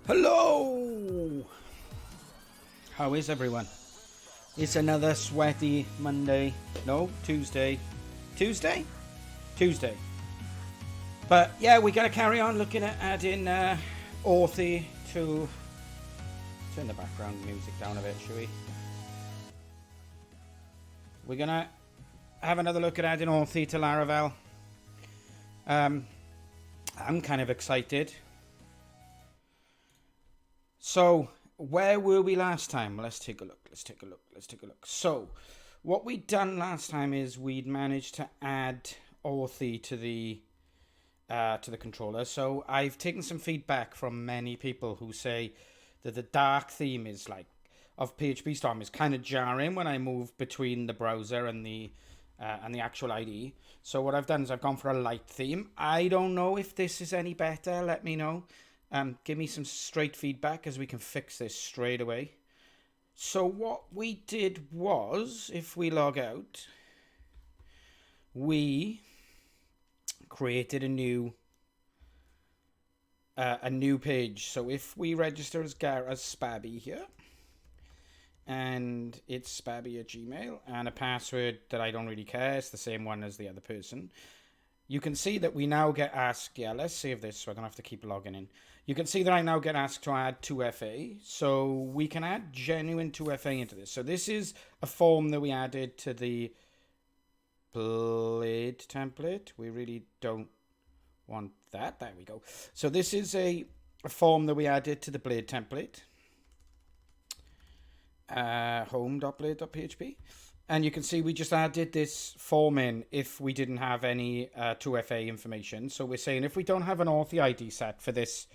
Hello! How is everyone? It's another sweaty Monday. No, Tuesday. Tuesday? Tuesday. But yeah, we gotta carry on looking at adding Authy to... Turn the background music down a bit, shall we? We're gonna have another look at adding Authy to Laravel. I'm kind of excited. So, where were we last time? Let's take a look. So, what we'd done last time is we'd managed to add Authy to the controller. So, I've taken some feedback from many people who say that the dark theme is of PHP Storm is kind of jarring when I move between the browser and the actual IDE. So what I've done is I've gone for a light theme. I don't know if this is any better. Let me know. Give me some straight feedback as we can fix this straight away. So what we did was, if we log out, we created a new page. So if we register as Spabby here, and it's Spabby at Gmail, and a password that I don't really care, it's the same one as the other person. You can see that we now get asked, let's save this so I don't have to keep logging in. You can see that I now get asked to add 2FA, so we can add genuine 2FA into this. So this is a form that we added to the Blade template. We really don't want that. There we go. So this is a form that we added to the Blade template. Home.blade.php. And you can see we just added this form in if we didn't have any 2FA information. So we're saying if we don't have an Authy ID set for this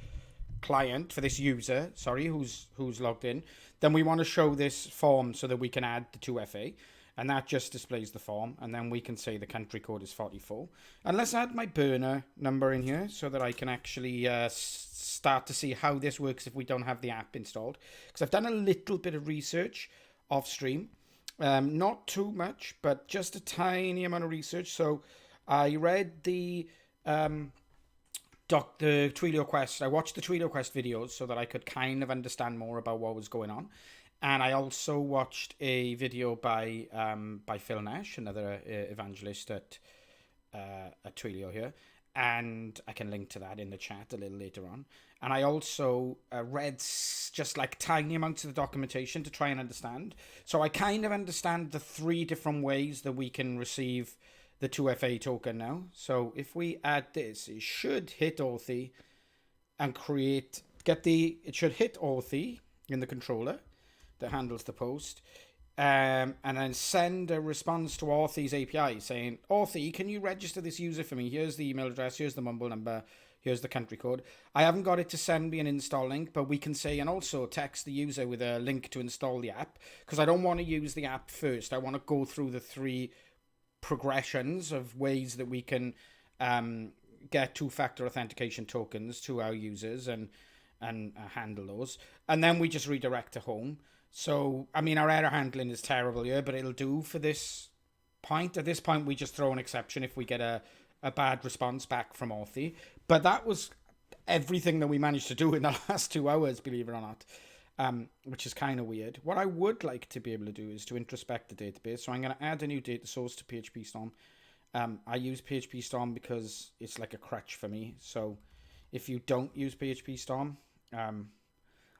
client, for this user, who's logged in, then we want to show this form so that we can add the 2FA. And that just displays the form. And then we can say the country code is 44. And let's add my burner number in here so that I can actually start to see how this works if we don't have the app installed. Because I've done a little bit of research off stream. Not too much, but just a tiny amount of research. So I read the Twilio Quest. I watched the Twilio Quest videos so that I could kind of understand more about what was going on. And I also watched a video by Phil Nash, another evangelist at Twilio here. And I can link to that in the chat a little later on. And I also read just tiny amounts of the documentation to try and understand. So I kind of understand the 3 different ways that we can receive the 2FA token now. So if we add this, it should hit Authy and it should hit Authy in the controller that handles the post. And then send a response to Authy's API saying, Authy, can you register this user for me? Here's the email address, here's the mumble number, here's the country code. I haven't got it to send me an install link, but we can say, and also text the user with a link to install the app, because I don't want to use the app first. I want to go through the 3 progressions of ways that we can get 2-factor authentication tokens to our users and handle those. And then we just redirect to home. So, I mean, our error handling is terrible here, but it'll do for this point. At this point, we just throw an exception if we get a bad response back from Authy. But that was everything that we managed to do in the last 2 hours, believe it or not, which is kind of weird. What I would like to be able to do is to introspect the database. So I'm going to add a new data source to PHP Storm. I use PHP Storm because it's like a crutch for me. So if you don't use PHP Storm...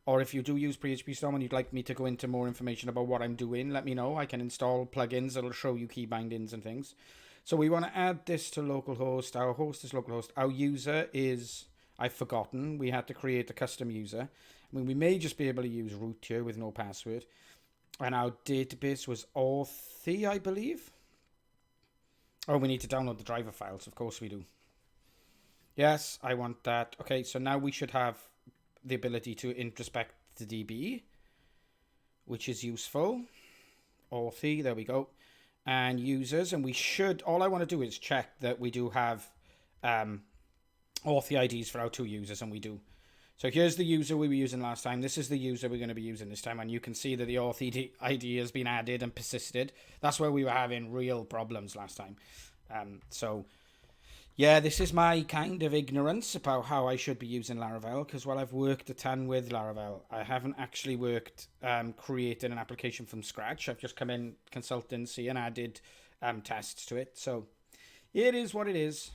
or if you do use PHP Storm and you'd like me to go into more information about what I'm doing, let me know. I can install plugins that'll show you key bindings and things. So we want to add this to localhost. Our host is localhost. Our user is, I've forgotten. We had to create a custom user. I mean, we may just be able to use root here with no password. And our database was Authy, I believe. Oh, we need to download the driver files. Of course we do. Yes, I want that. Okay, so now we should have the ability to introspect the DB, which is useful. Authy, there we go. And users, and we should, all I want to do is check that we do have Authy IDs for our 2 users, and we do. So here's the user we were using last time. This is the user we're going to be using this time, and you can see that the Authy ID has been added and persisted. That's where we were having real problems last time. So Yeah, this is my kind of ignorance about how I should be using Laravel, because while I've worked a ton with Laravel, I haven't actually worked creating an application from scratch. I've just come in consultancy and added tests to it. So it is what it is.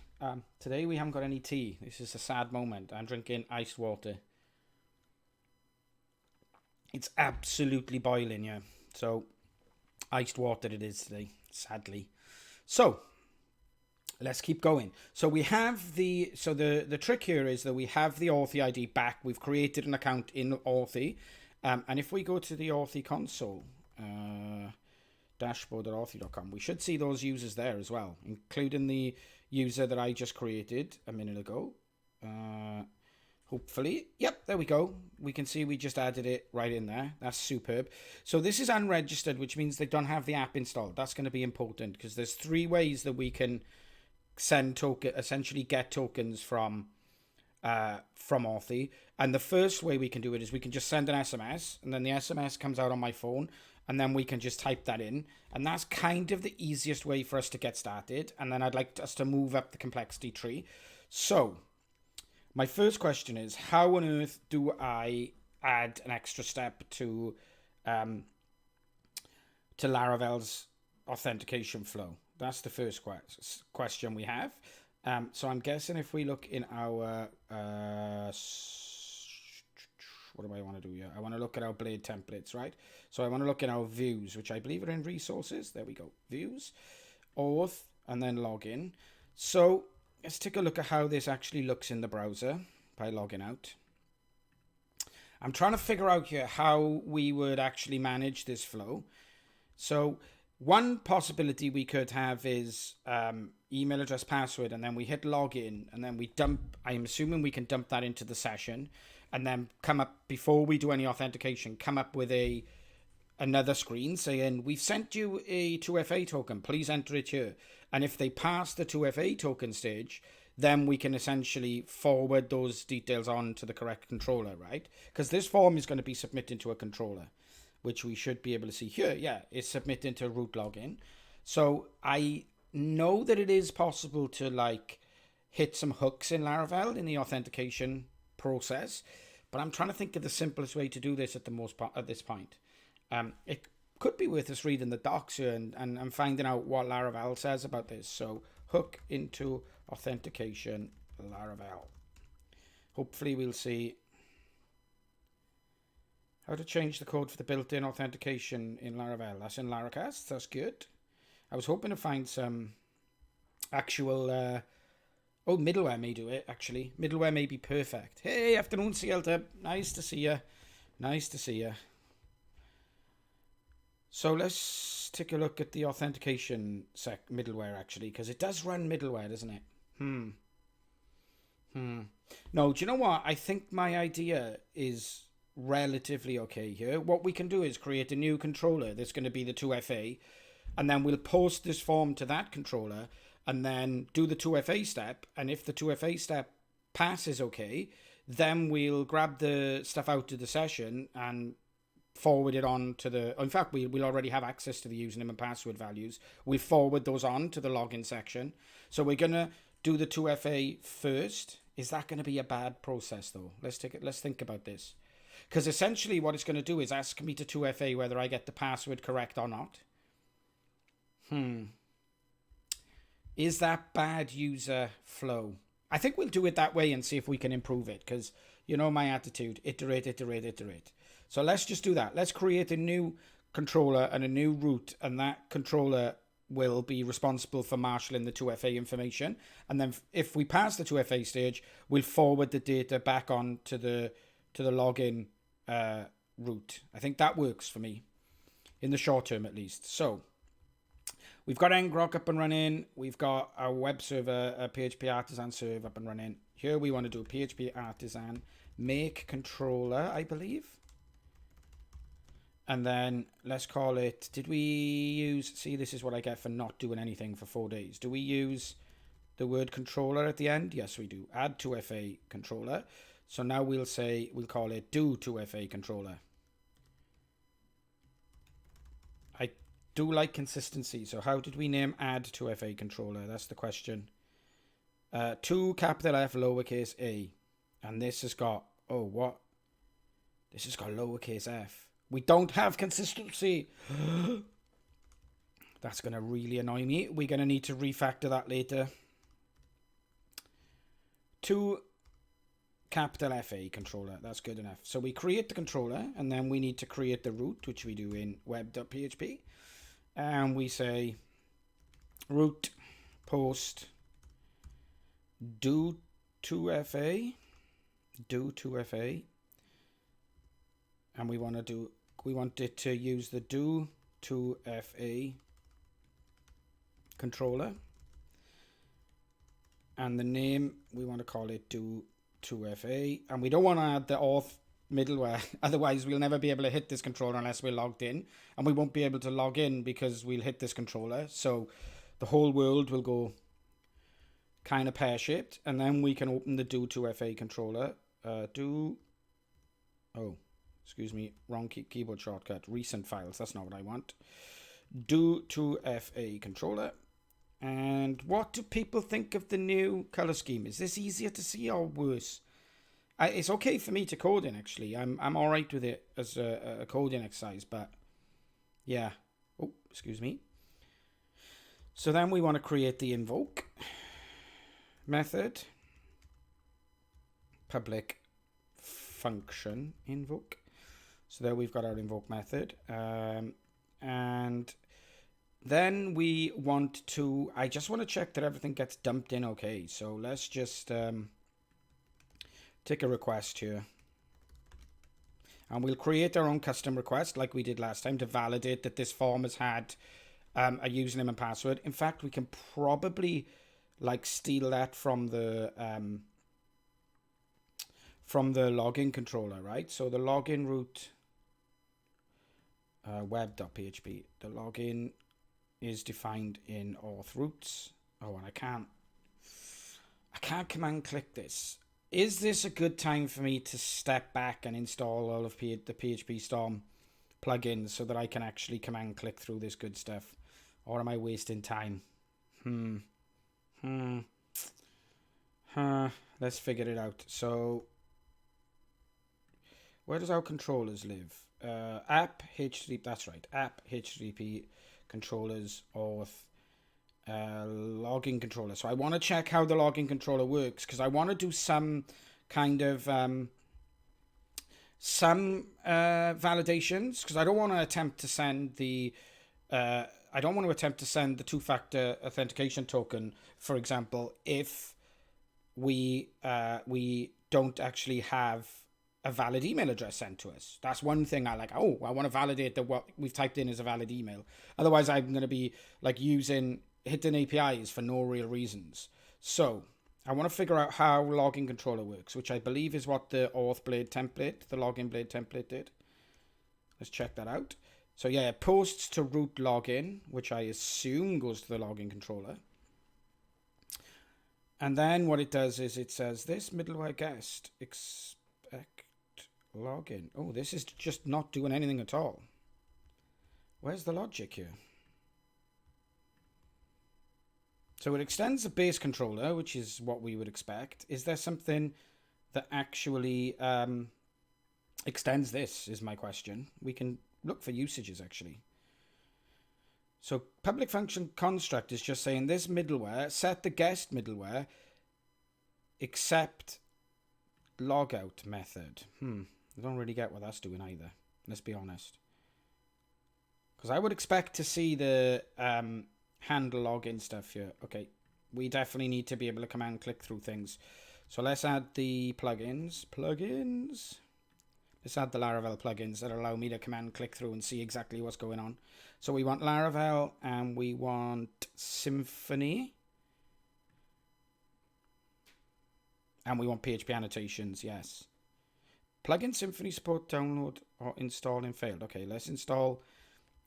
Today we haven't got any tea. This is a sad moment. I'm drinking iced water. It's absolutely boiling, yeah. So iced water it is today, sadly. So let's keep going. So we have the trick here is that we have the Authy ID back. We've created an account in Authy, and if we go to the Authy console, dashboard.authy.com, we should see those users there as well, including the user that I just created a minute ago. Hopefully, yep, there we go. We can see we just added it right in there. That's superb. So this is unregistered, which means they don't have the app installed. That's going to be important because there's 3 ways that we can essentially get tokens from Authy. And the first way we can do it is we can just send an SMS, and then the SMS comes out on my phone, and then we can just type that in. And that's kind of the easiest way for us to get started. And then I'd like us to move up the complexity tree. So my first question is, how on earth do I add an extra step to Laravel's authentication flow? That's the first question we have. So I'm guessing if we look in our... what do I want to do here? I want to look at our blade templates, right? So I want to look in our views, which I believe are in resources. There we go. Views, auth, and then login. So let's take a look at how this actually looks in the browser by logging out. I'm trying to figure out here how we would actually manage this flow. So one possibility we could have is email address, password, and then we hit login, and then we dump, I'm assuming we can dump that into the session, and then come up, before we do any authentication, come up with another screen saying, we've sent you a 2FA token, please enter it here. And if they pass the 2FA token stage, then we can essentially forward those details on to the correct controller, right? Because this form is going to be submitted to a controller, which we should be able to see here. Yeah, it's submitted to root login. So I know that it is possible to like hit some hooks in Laravel in the authentication process, but I'm trying to think of the simplest way to do this at this point. It could be worth us reading the docs here and finding out what Laravel says about this. So hook into authentication Laravel. Hopefully we'll see how to change the code for the built-in authentication in Laravel. That's in Laracast. That's good. I was hoping to find some actual... middleware may do it, actually. Middleware may be perfect. Hey, afternoon, CLTIP. Nice to see you. Nice to see you. So let's take a look at the authentication middleware, actually, because it does run middleware, doesn't it? No, do you know what? I think my idea is relatively okay here. What we can do is create a new controller that's going to be the 2FA, and then we'll post this form to that controller, and then do the 2FA step, and if the 2FA step passes okay, then we'll grab the stuff out of the session and forward it on to the... In fact, we'll already have access to the username and password values. We forward those on to the login section. So we're going to do the 2FA first. Is that going to be a bad process, though? Let's think about this. Because essentially what it's going to do is ask me to 2FA whether I get the password correct or not. Is that bad user flow? I think we'll do it that way and see if we can improve it. Because you know my attitude. Iterate, iterate, iterate. So let's just do that. Let's create a new controller and a new root. And that controller will be responsible for marshalling the 2FA information. And then if we pass the 2FA stage, we'll forward the data back on to the login root. I think that works for me. In the short term, at least. So we've got ngrok up and running. We've got our web server, a PHP Artisan server up and running. Here we want to do a PHP Artisan make controller, I believe. And then let's call it, did we use, see, this is what I get for not doing anything for 4 days. Do we use the word controller at the end? Yes, we do. Add 2FA controller. So now we'll call it do 2FA controller. I do like consistency. So how did we name add 2FA controller? That's the question. 2 capital F lowercase a. And this has got, oh, what? This has got lowercase f. We don't have consistency. That's going to really annoy me. We're going to need to refactor that later. 2 capital FA controller. That's good enough. So we create the controller, and then we need to create the root, which we do in web.php. And we say root post do to FA. Do to FA. And we want it to use the do to FA controller. And the name, we want to call it do to FA. And we don't want to add the auth middleware. Otherwise, we'll never be able to hit this controller unless we're logged in. And we won't be able to log in because we'll hit this controller. So the whole world will go kind of pear-shaped. And then we can open the do to FA controller. Excuse me, wrong keyboard shortcut. Recent files, that's not what I want. Do to FA controller. And what do people think of the new color scheme? Is this easier to see or worse? It's okay for me to code in, actually. I'm all right with it as a coding exercise, but yeah. Oh, excuse me. So then we want to create the invoke method. Public function invoke. So there we've got our invoke method. And then we want to, I just want to check that everything gets dumped in okay. So let's just take a request here. And we'll create our own custom request like we did last time to validate that this form has had a username and password. In fact, we can probably like steal that from the login controller, right? So the login root web.php, the login is defined in auth roots. Oh, and I can't command click this. Is this a good time for me to step back and install all of the PHP Storm plugins so that I can actually command click through this good stuff? Or am I wasting time? Let's figure it out. So where does our controllers live? App HTTP, that's right. App HTTP controllers auth login controller. So I want to check how the login controller works because I want to do some kind of validations because I don't want to attempt to send the two-factor authentication token, for example, if we don't actually have a valid email address sent to us. That's one thing I like. Oh, I want to validate that what we've typed in is a valid email. Otherwise, I'm going to be like hitting APIs for no real reasons. So I want to figure out how login controller works, which I believe is what the auth blade template, the login blade template did. Let's check that out. So yeah, it posts to root login, which I assume goes to the login controller. And then what it does is it says this middleware guest expect login. Oh, this is just not doing anything at all. Where's the logic here? So it extends the base controller, which is what we would expect. Is there something that actually extends this, is my question. We can look for usages, actually. So public function construct is just saying this middleware, set the guest middleware, except logout method. I don't really get what that's doing either. Let's be honest. Because I would expect to see the handle login stuff here. Okay, we definitely need to be able to command click through things. So let's add the plugins. Let's add the Laravel plugins that allow me to command click through and see exactly what's going on. So we want Laravel and we want Symfony. And we want PHP annotations, yes. Plugin Symfony support download or install in failed. Okay, let's install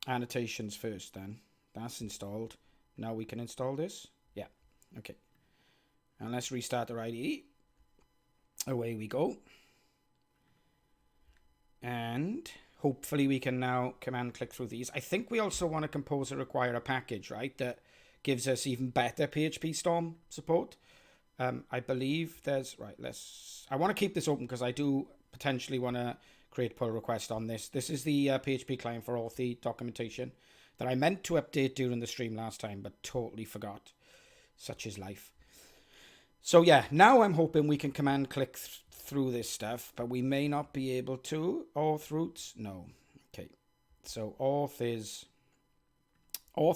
annotations first then. That's installed. Now we can install this. Yeah, okay. And let's restart our IDE. Away we go. And hopefully we can now command click through these. I think we also want to compose a require a package, right? That gives us even better PHP Storm support. I believe there's, right, I want to keep this open because I do potentially want to create a pull request on this. This is the PHP client for Authy documentation that I meant to update during the stream last time, but totally forgot. Such is life. So yeah, now I'm hoping we can command click through this stuff, but we may not be able to. Auth roots, no. Okay, so auth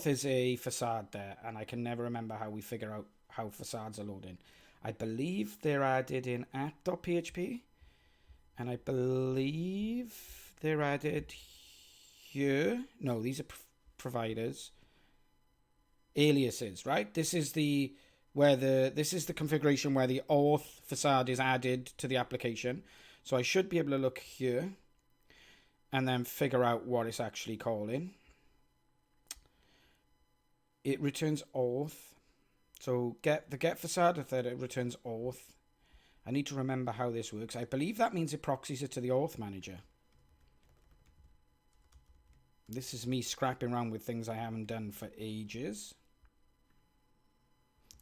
is a facade there, and I can never remember how we figure out how facades are loading. I believe they're added in at.php, and I believe they're added here. No, these are providers. Aliases, right? This is the configuration where the auth facade is added to the application. So I should be able to look here and then figure out what it's actually calling. It returns auth. So the get facade that it returns auth. I need to remember how this works. I believe that means it proxies it to the auth manager. This is me scrapping around with things I haven't done for ages.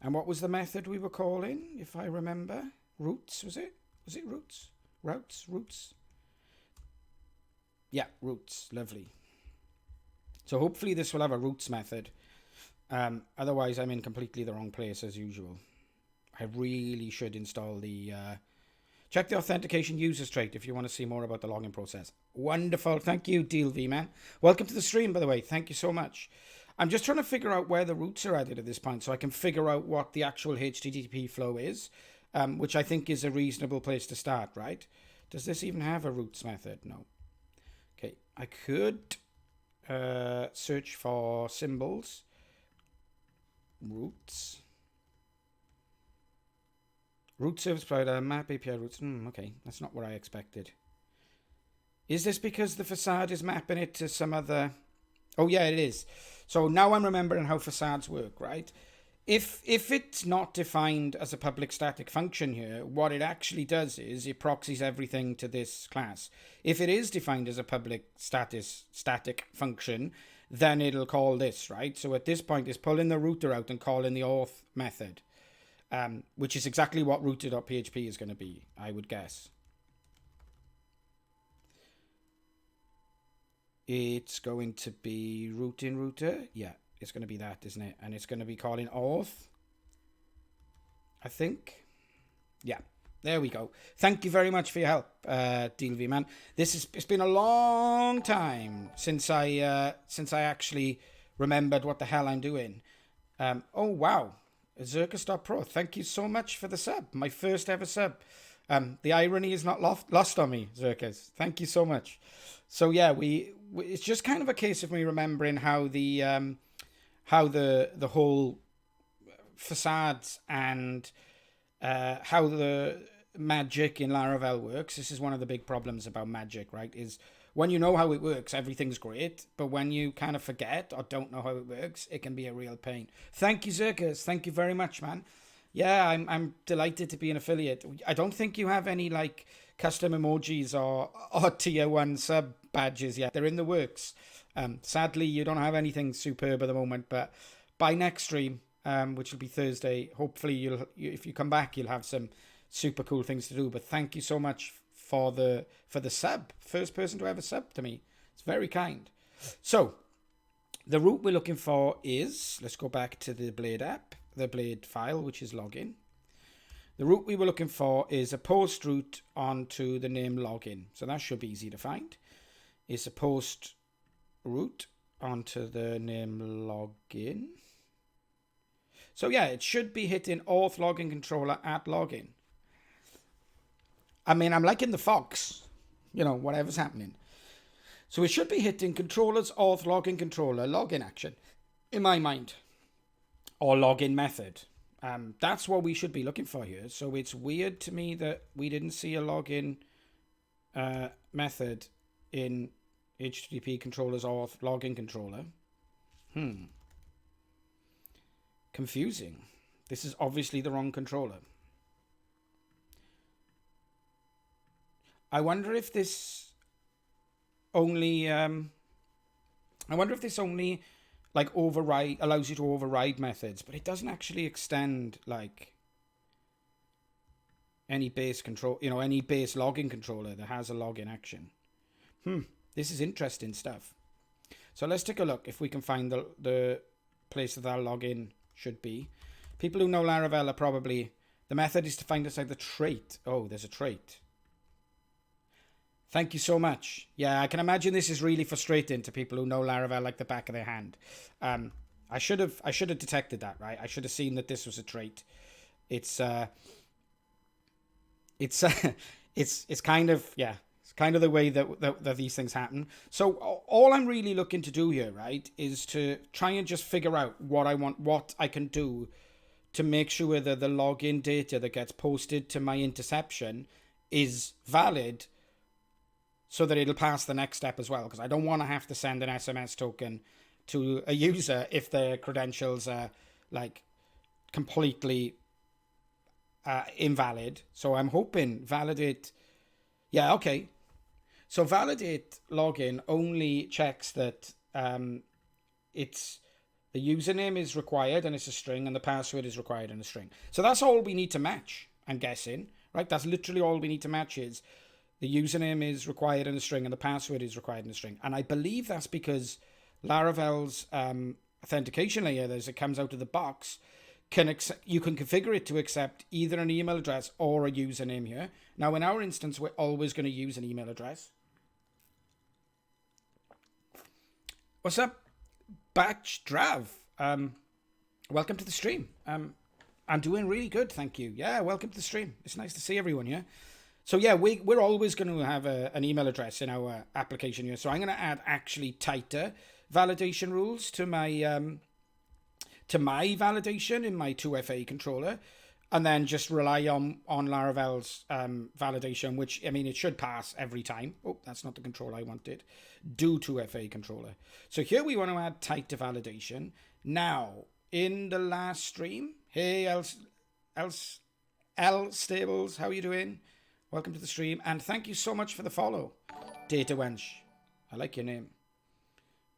And what was the method we were calling, if I remember? Roots, was it? Was it roots? Roots? Yeah, roots. Lovely. So hopefully this will have a roots method. Otherwise, I'm in completely the wrong place as usual. I really should install the... check the authentication users trait if you want to see more about the login process. Wonderful. Thank you, DealV, man. Welcome to the stream, by the way. Thank you so much. I'm just trying to figure out where the roots are added at this point so I can figure out what the actual HTTP flow is, which I think is a reasonable place to start, right? Does this even have a roots method? No. Okay, I could search for symbols. Roots. Root service provider, map API roots. Okay, that's not what I expected. Is this because the facade is mapping it to some other... Oh, yeah, it is. So now I'm remembering how facades work, right? If it's not defined as a public static function here, what it actually does is it proxies everything to this class. If it is defined as a public static function, then it'll call this, right? So at this point, it's pulling the router out and calling the auth method, which is exactly what router.php is going to be, I would guess. It's going to be root in router. Yeah, it's going to be that, isn't it? And it's going to be calling auth, I think. Yeah, there we go. Thank you very much for your help, DealV, man. It's been a long time since I actually remembered what the hell I'm doing. Oh, wow. Zirkus.pro, thank you so much for the sub. My first ever sub. The irony is not lost on me, Zirkus. Thank you so much. So yeah, it's just kind of a case of me remembering how the whole facades and how the magic in Laravel works. This is one of the big problems about magic, right? Is when you know how it works, everything's great. But when you kind of forget or don't know how it works, it can be a real pain. Thank you, Zirkus. Thank you very much, man. Yeah, I'm delighted to be an affiliate. I don't think you have any like custom emojis or tier 1 sub badges yet. They're in the works. Sadly, you don't have anything superb at the moment, but by next stream, which will be Thursday, hopefully if you come back, you'll have some super cool things to do. But thank you so much for the sub. First person to ever sub to me. It's very kind. So the route we're looking for is, let's go back to the Blade app, the Blade file, which is login. The route we were looking for is a post route onto the name login. So that should be easy to find. It's a post route onto the name login. So yeah, it should be hitting auth login controller at login. I mean, I'm liking the fox, whatever's happening. So it should be hitting controllers auth login controller login action, in my mind, or login method. That's what we should be looking for here. So it's weird to me that we didn't see a login method in HTTP controllers auth login controller. Confusing. This is obviously the wrong controller. I wonder if this only like allows you to override methods, but it doesn't actually extend like any base control, any base login controller that has a login action. This is interesting stuff. So let's take a look if we can find the place that our login should be. People who know Laravel are probably... The method is to find inside the trait. Oh, there's a trait. Thank you so much. Yeah, I can imagine this is really frustrating to people who know Laravel like the back of their hand. I should have detected that, right? I should have seen that this was a trait. It's kind of, yeah, it's kind of the way that these things happen. So all I'm really looking to do here, right, is to try and just figure out what I want, what I can do to make sure that the login data that gets posted to my interception is valid so that it'll pass the next step as well. Because I don't want to have to send an SMS token to a user if their credentials are like completely invalid. So I'm hoping validate. Yeah, okay. So validate login only checks that it's the username is required and it's a string, and the password is required and a string. So that's all we need to match, I'm guessing, right? That's literally all we need to match is the username is required in a string and the password is required in a string. And I believe that's because Laravel's authentication layer, as it comes out of the box, you can configure it to accept either an email address or a username here. Now, in our instance, we're always going to use an email address. What's up, Batch Drav? Welcome to the stream. I'm doing really good, thank you. Yeah, welcome to the stream. It's nice to see everyone here. So yeah, we're always going to have an email address in our application here. So I'm going to add actually tighter validation rules to my validation in my 2FA controller, and then just rely on Laravel's validation, which, I mean, it should pass every time. Oh, that's not the control I wanted. Do 2FA controller. So here we want to add tighter validation. Now, in the last stream, hey, L Stables, how are you doing? Welcome to the stream, and thank you so much for the follow, Data Wench. I like your name.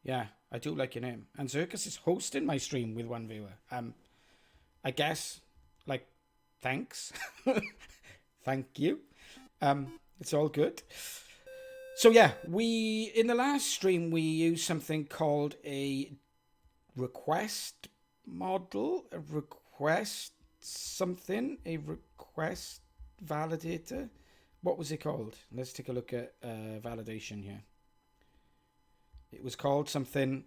Yeah, I do like your name. And Zirkus is hosting my stream with one viewer. I guess, like, thanks. Thank you. It's all good. So yeah, in the last stream, we used something called a request model, a request validator. What was it called? Let's take a look at validation here. It was called something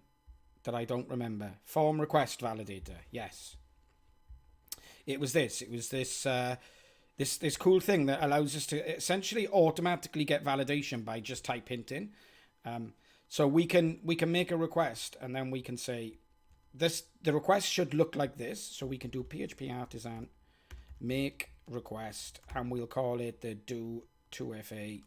that I don't remember. Form request validator. Yes. It was this. It was this this cool thing that allows us to essentially automatically get validation by just type hinting. So we can make a request, and then we can say the request should look like this. So we can do PHP artisan make request, and we'll call it the do 2FA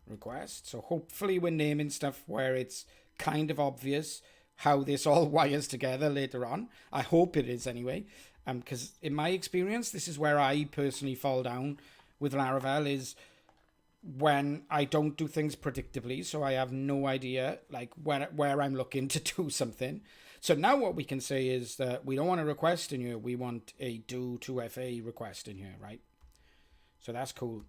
request. So hopefully we're naming stuff where it's kind of obvious how this all wires together later on. I hope it is anyway, because in my experience, this is where I personally fall down with Laravel, is when I don't do things predictably. So I have no idea like where I'm looking to do something. So now what we can say is that we don't want a request in here. We want a do 2FA request in here, right? So that's cool.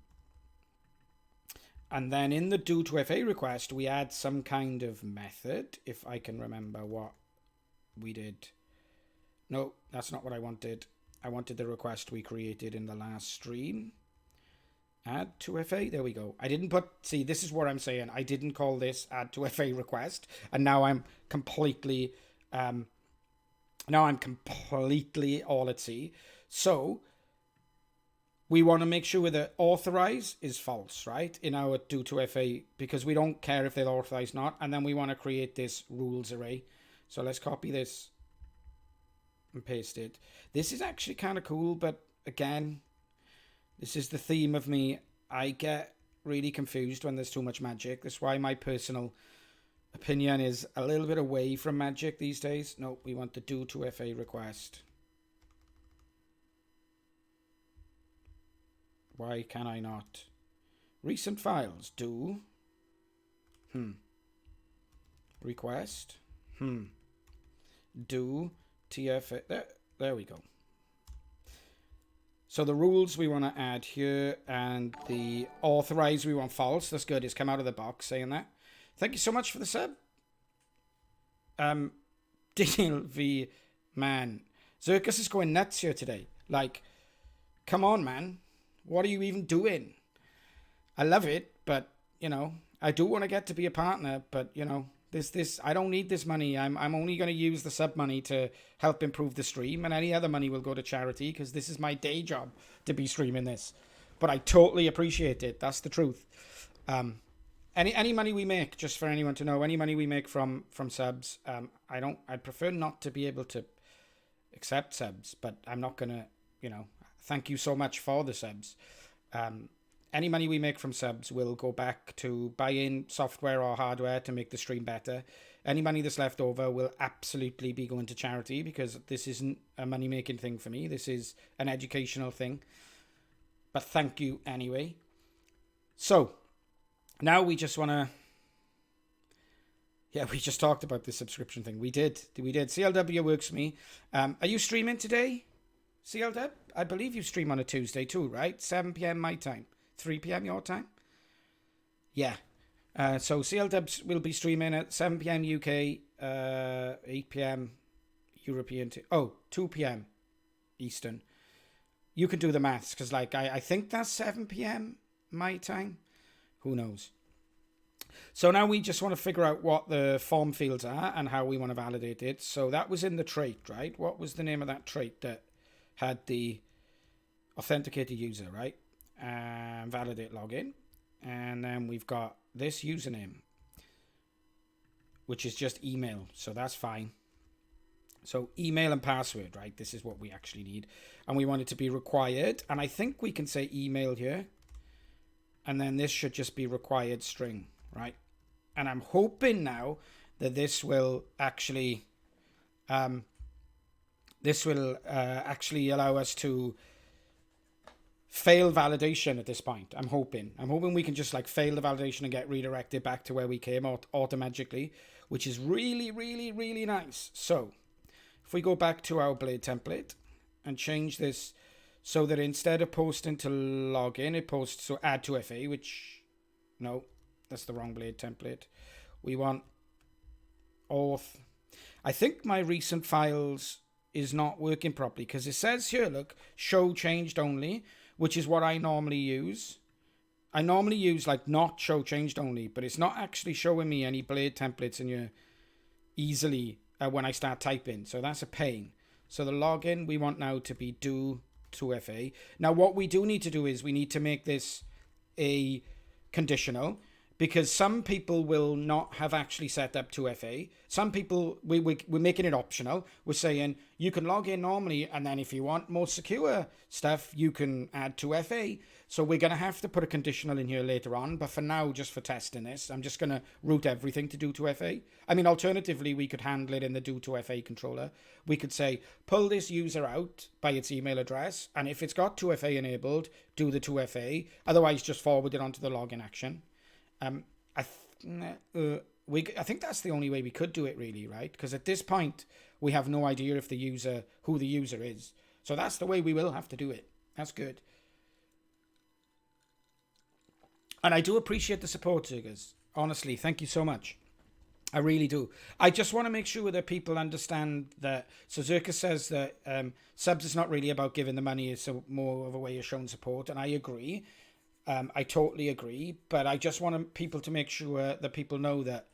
And then in the do 2FA request, we add some kind of method, if I can remember what we did. No, that's not what I wanted. I wanted the request we created in the last stream. Add 2FA, there we go. I didn't see, this is what I'm saying. I didn't call this add 2FA request. And now I'm completely... all at sea. So we want to make sure that authorize is false, right? In our do 2FA, because we don't care if they're authorized or not. And then we want to create this rules array. So let's copy this and paste it. This is actually kind of cool, but again, this is the theme of me. I get really confused when there's too much magic. That's why my personal opinion is a little bit away from magic these days. No, we want the do 2FA request. Why can I not? Recent files, do. Request. Do TFA. There we go. So the rules we want to add here, and the authorize we want false. That's good. It's come out of the box saying that. Thank you so much for the sub. Daniel V. Man. Zirkus is going nuts here today. Like, come on, man. What are you even doing? I love it, but, you know, I do want to get to be a partner, but, you know, this I don't need this money. I'm only going to use the sub money to help improve the stream, and any other money will go to charity because this is my day job to be streaming this. But I totally appreciate it. That's the truth. Any money we make, just for anyone to know, any money we make from subs, I'd prefer not to be able to accept subs, but I'm not going to, you know, thank you so much for the subs. Any money we make from subs will go back to buying software or hardware to make the stream better. Any money that's left over will absolutely be going to charity because this isn't a money-making thing for me. This is an educational thing. But thank you anyway. So, now we just want to... Yeah, we just talked about the subscription thing. We did. CLW works for me. Are you streaming today, CLW? I believe you stream on a Tuesday too, right? 7 p.m. my time. 3 p.m. your time? Yeah. So CLW will be streaming at 7 p.m. UK, 8 p.m. European... 2 p.m. Eastern. You can do the maths, because like I think that's 7 p.m. my time. Who knows? So now we just want to figure out what the form fields are and how we want to validate it. So that was in the trait, right? What was the name of that trait that had the authenticated user, right? And validate login. And then we've got this username, which is just email. So that's fine. So email and password, right? This is what we actually need. And we want it to be required. And I think we can say email here. And then this should just be required string, right? And I'm hoping now that this will actually allow us to fail validation at this point. I'm hoping we can just like fail the validation and get redirected back to where we came automatically, which is really, really, really nice. So if we go back to our blade template and change this so that instead of posting to login, it posts to add to FA, which, no, that's the wrong blade template. We want auth. I think my recent files is not working properly because it says here, look, show changed only, which is what I normally use. I normally use like not show changed only, but it's not actually showing me any blade templates in here easily when I start typing. So that's a pain. So the login we want now to be do to FA. Now what we do need to do is we need to make this a conditional, because some people will not have actually set up 2FA. Some people, we're making it optional. We're saying you can log in normally, and then if you want more secure stuff, you can add 2FA. So we're going to have to put a conditional in here later on. But for now, just for testing this, I'm just going to route everything to do 2FA. I mean, alternatively, we could handle it in the do 2FA controller. We could say, pull this user out by its email address, and if it's got 2FA enabled, do the 2FA. Otherwise, just forward it onto the login action. I think that's the only way we could do it, really, right? Because at this point, we have no idea if who the user is. So that's the way we will have to do it. That's good. And I do appreciate the support, Zergers. Honestly, thank you so much. I really do. I just want to make sure that people understand that. So Zerka says that subs is not really about giving the money. It's more of a way of showing support. And I agree. I totally agree, but I just want people to make sure that people know that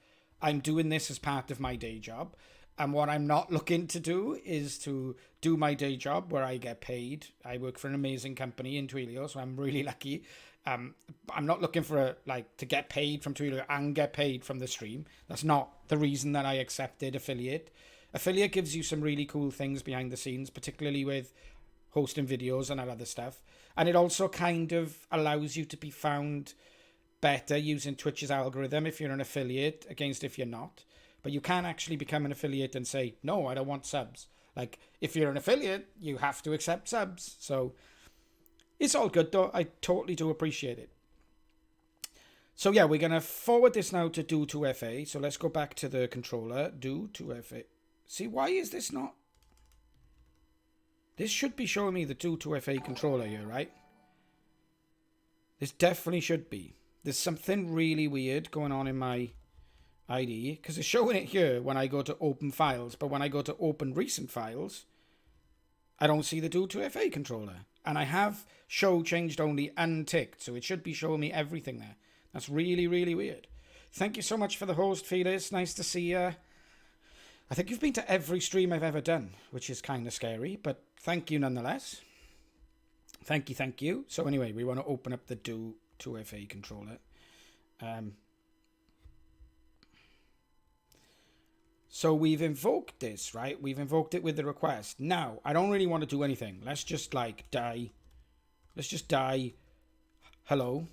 I'm doing this as part of my day job. And what I'm not looking to do is to do my day job where I get paid. I work for an amazing company in Twilio, so I'm really lucky. I'm not looking for to get paid from Twilio and get paid from the stream. That's not the reason that I accepted affiliate. Affiliate gives you some really cool things behind the scenes, particularly with hosting videos and that other stuff. And it also kind of allows you to be found better using Twitch's algorithm if you're an affiliate against if you're not. But you can actually become an affiliate and say, no, I don't want subs. Like, if you're an affiliate, you have to accept subs. So it's all good, though. I totally do appreciate it. So yeah, we're going to forward this now to do to FA. So let's go back to the controller. Do to FA. See, why is this not? This should be showing me the do2FA controller here, right? This definitely should be. There's something really weird going on in my IDE, because it's showing it here when I go to open files, but when I go to open recent files, I don't see the do2FA controller. And I have show changed only unticked, so it should be showing me everything there. That's really, really weird. Thank you so much for the host, Felix. Nice to see you. I think you've been to every stream I've ever done, which is kind of scary, but thank you nonetheless. Thank you, thank you. So anyway, we want to open up the do2FA controller. So we've invoked this, right? We've invoked it with the request. Now, I don't really want to do anything. Let's just like die. Let's just die. Hello.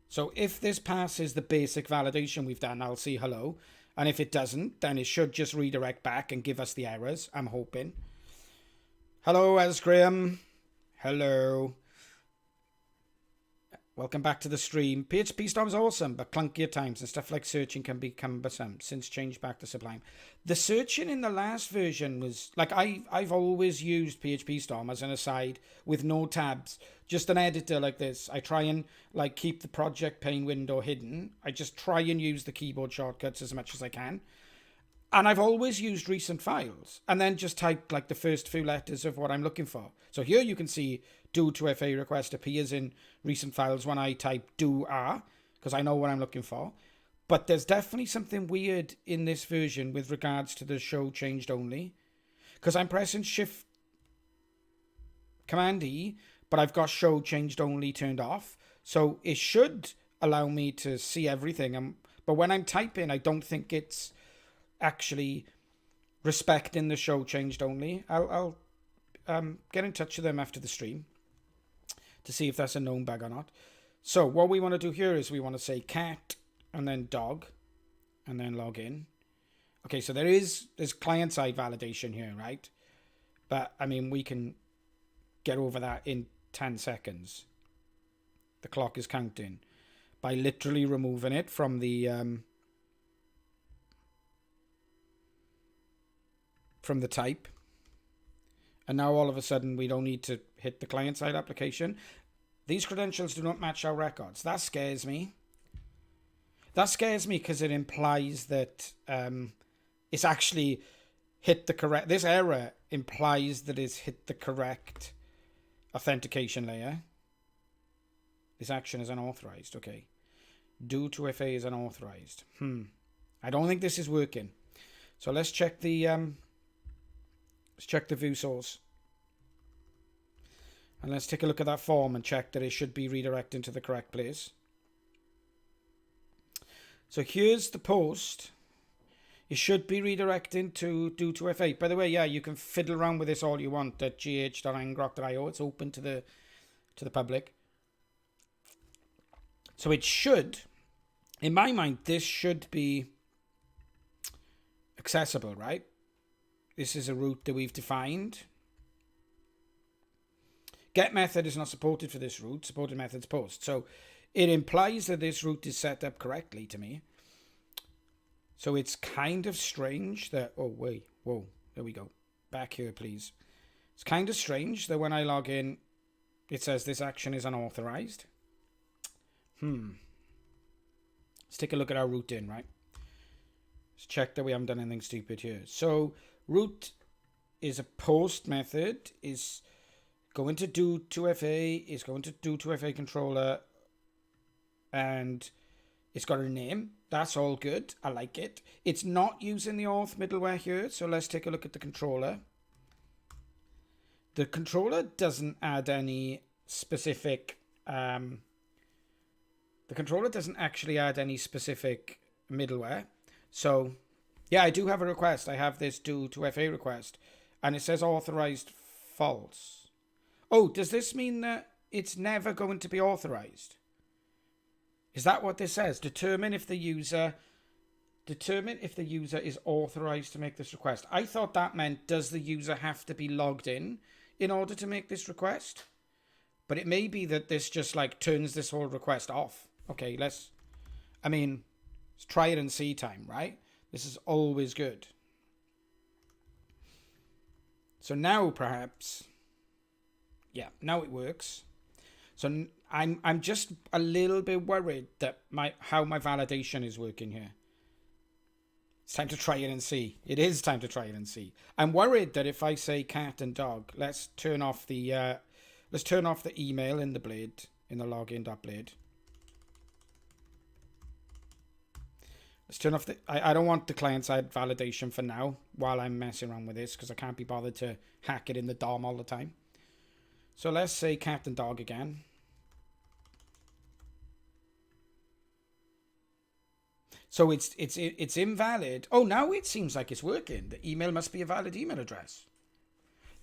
So if this passes the basic validation we've done, I'll see hello. And if it doesn't, then it should just redirect back and give us the errors, I'm hoping. Hello, Esgrim. Hello. Welcome back to the stream. PHP Storm's awesome, but clunky at times, and stuff like searching can be cumbersome. Since changed back to Sublime. The searching in the last version was, like, I've always used PHP Storm as an aside with no tabs. Just an editor like this. I try and, like, keep the project pane window hidden. I just try and use the keyboard shortcuts as much as I can. And I've always used recent files and then just typed like the first few letters of what I'm looking for. So here you can see do2FA request appears in recent files when I type do-r because I know what I'm looking for. But there's definitely something weird in this version with regards to the show changed only, because I'm pressing Shift Command E, but I've got show changed only turned off. So it should allow me to see everything. But when I'm typing, I don't think it's actually respecting the show changed only. I'll get in touch with them after the stream to see if that's a known bug or not. So what we want to do here is we want to say cat and then dog and then log in. Okay, so there's client-side validation here, right? But I mean, we can get over that in 10 seconds. The clock is counting by literally removing it from the type. And now all of a sudden we don't need to hit the client-side application. These credentials do not match our records. That scares me. That scares me because it implies that it's actually hit the correct... This error implies that it's hit the correct authentication layer. This action is unauthorized. Okay. Do2FA is unauthorized. I don't think this is working. So let's check the... let's check the view source. And let's take a look at that form and check that it should be redirecting to the correct place. So here's the post. It should be redirecting to do2FA. By the way, yeah, you can fiddle around with this all you want at gh.ngrok.io. It's open to the public. So it should, in my mind, this should be accessible, right? This is a route that we've defined. Get method is not supported for this route. Supported methods post. So it implies that this route is set up correctly to me. So it's kind of strange that... Oh, wait. Whoa. There we go. Back here, please. It's kind of strange that when I log in, it says this action is unauthorized. Let's take a look at our route in, right? Let's check that we haven't done anything stupid here. So route is a post method, is going to do2FA, is going to do2FA controller, and it's got a name. That's all good. I like it. It's not using the auth middleware here, so let's take a look at the controller. The controller doesn't add any specific... the controller doesn't actually add any specific middleware. So, yeah, I do have a request. I have this do2FA request, and it says authorized false. Oh, does this mean that it's never going to be authorized? Is that what this says? Determine if the user is authorized to make this request. I thought that meant, does the user have to be logged in order to make this request? But it may be that this just like turns this whole request off. Okay, let's try it and see time, right? This is always good. So now perhaps Yeah, now it works. So I'm just a little bit worried that how my validation is working here. It's time to try it and see. It is time to try it and see. I'm worried that if I say cat and dog, let's turn off the email in the blade, in the login.blade. Let's turn off the... I don't want the client-side validation for now while I'm messing around with this because I can't be bothered to hack it in the DOM all the time. So let's say cat and dog again. So it's invalid. Oh, now it seems like it's working. The email must be a valid email address.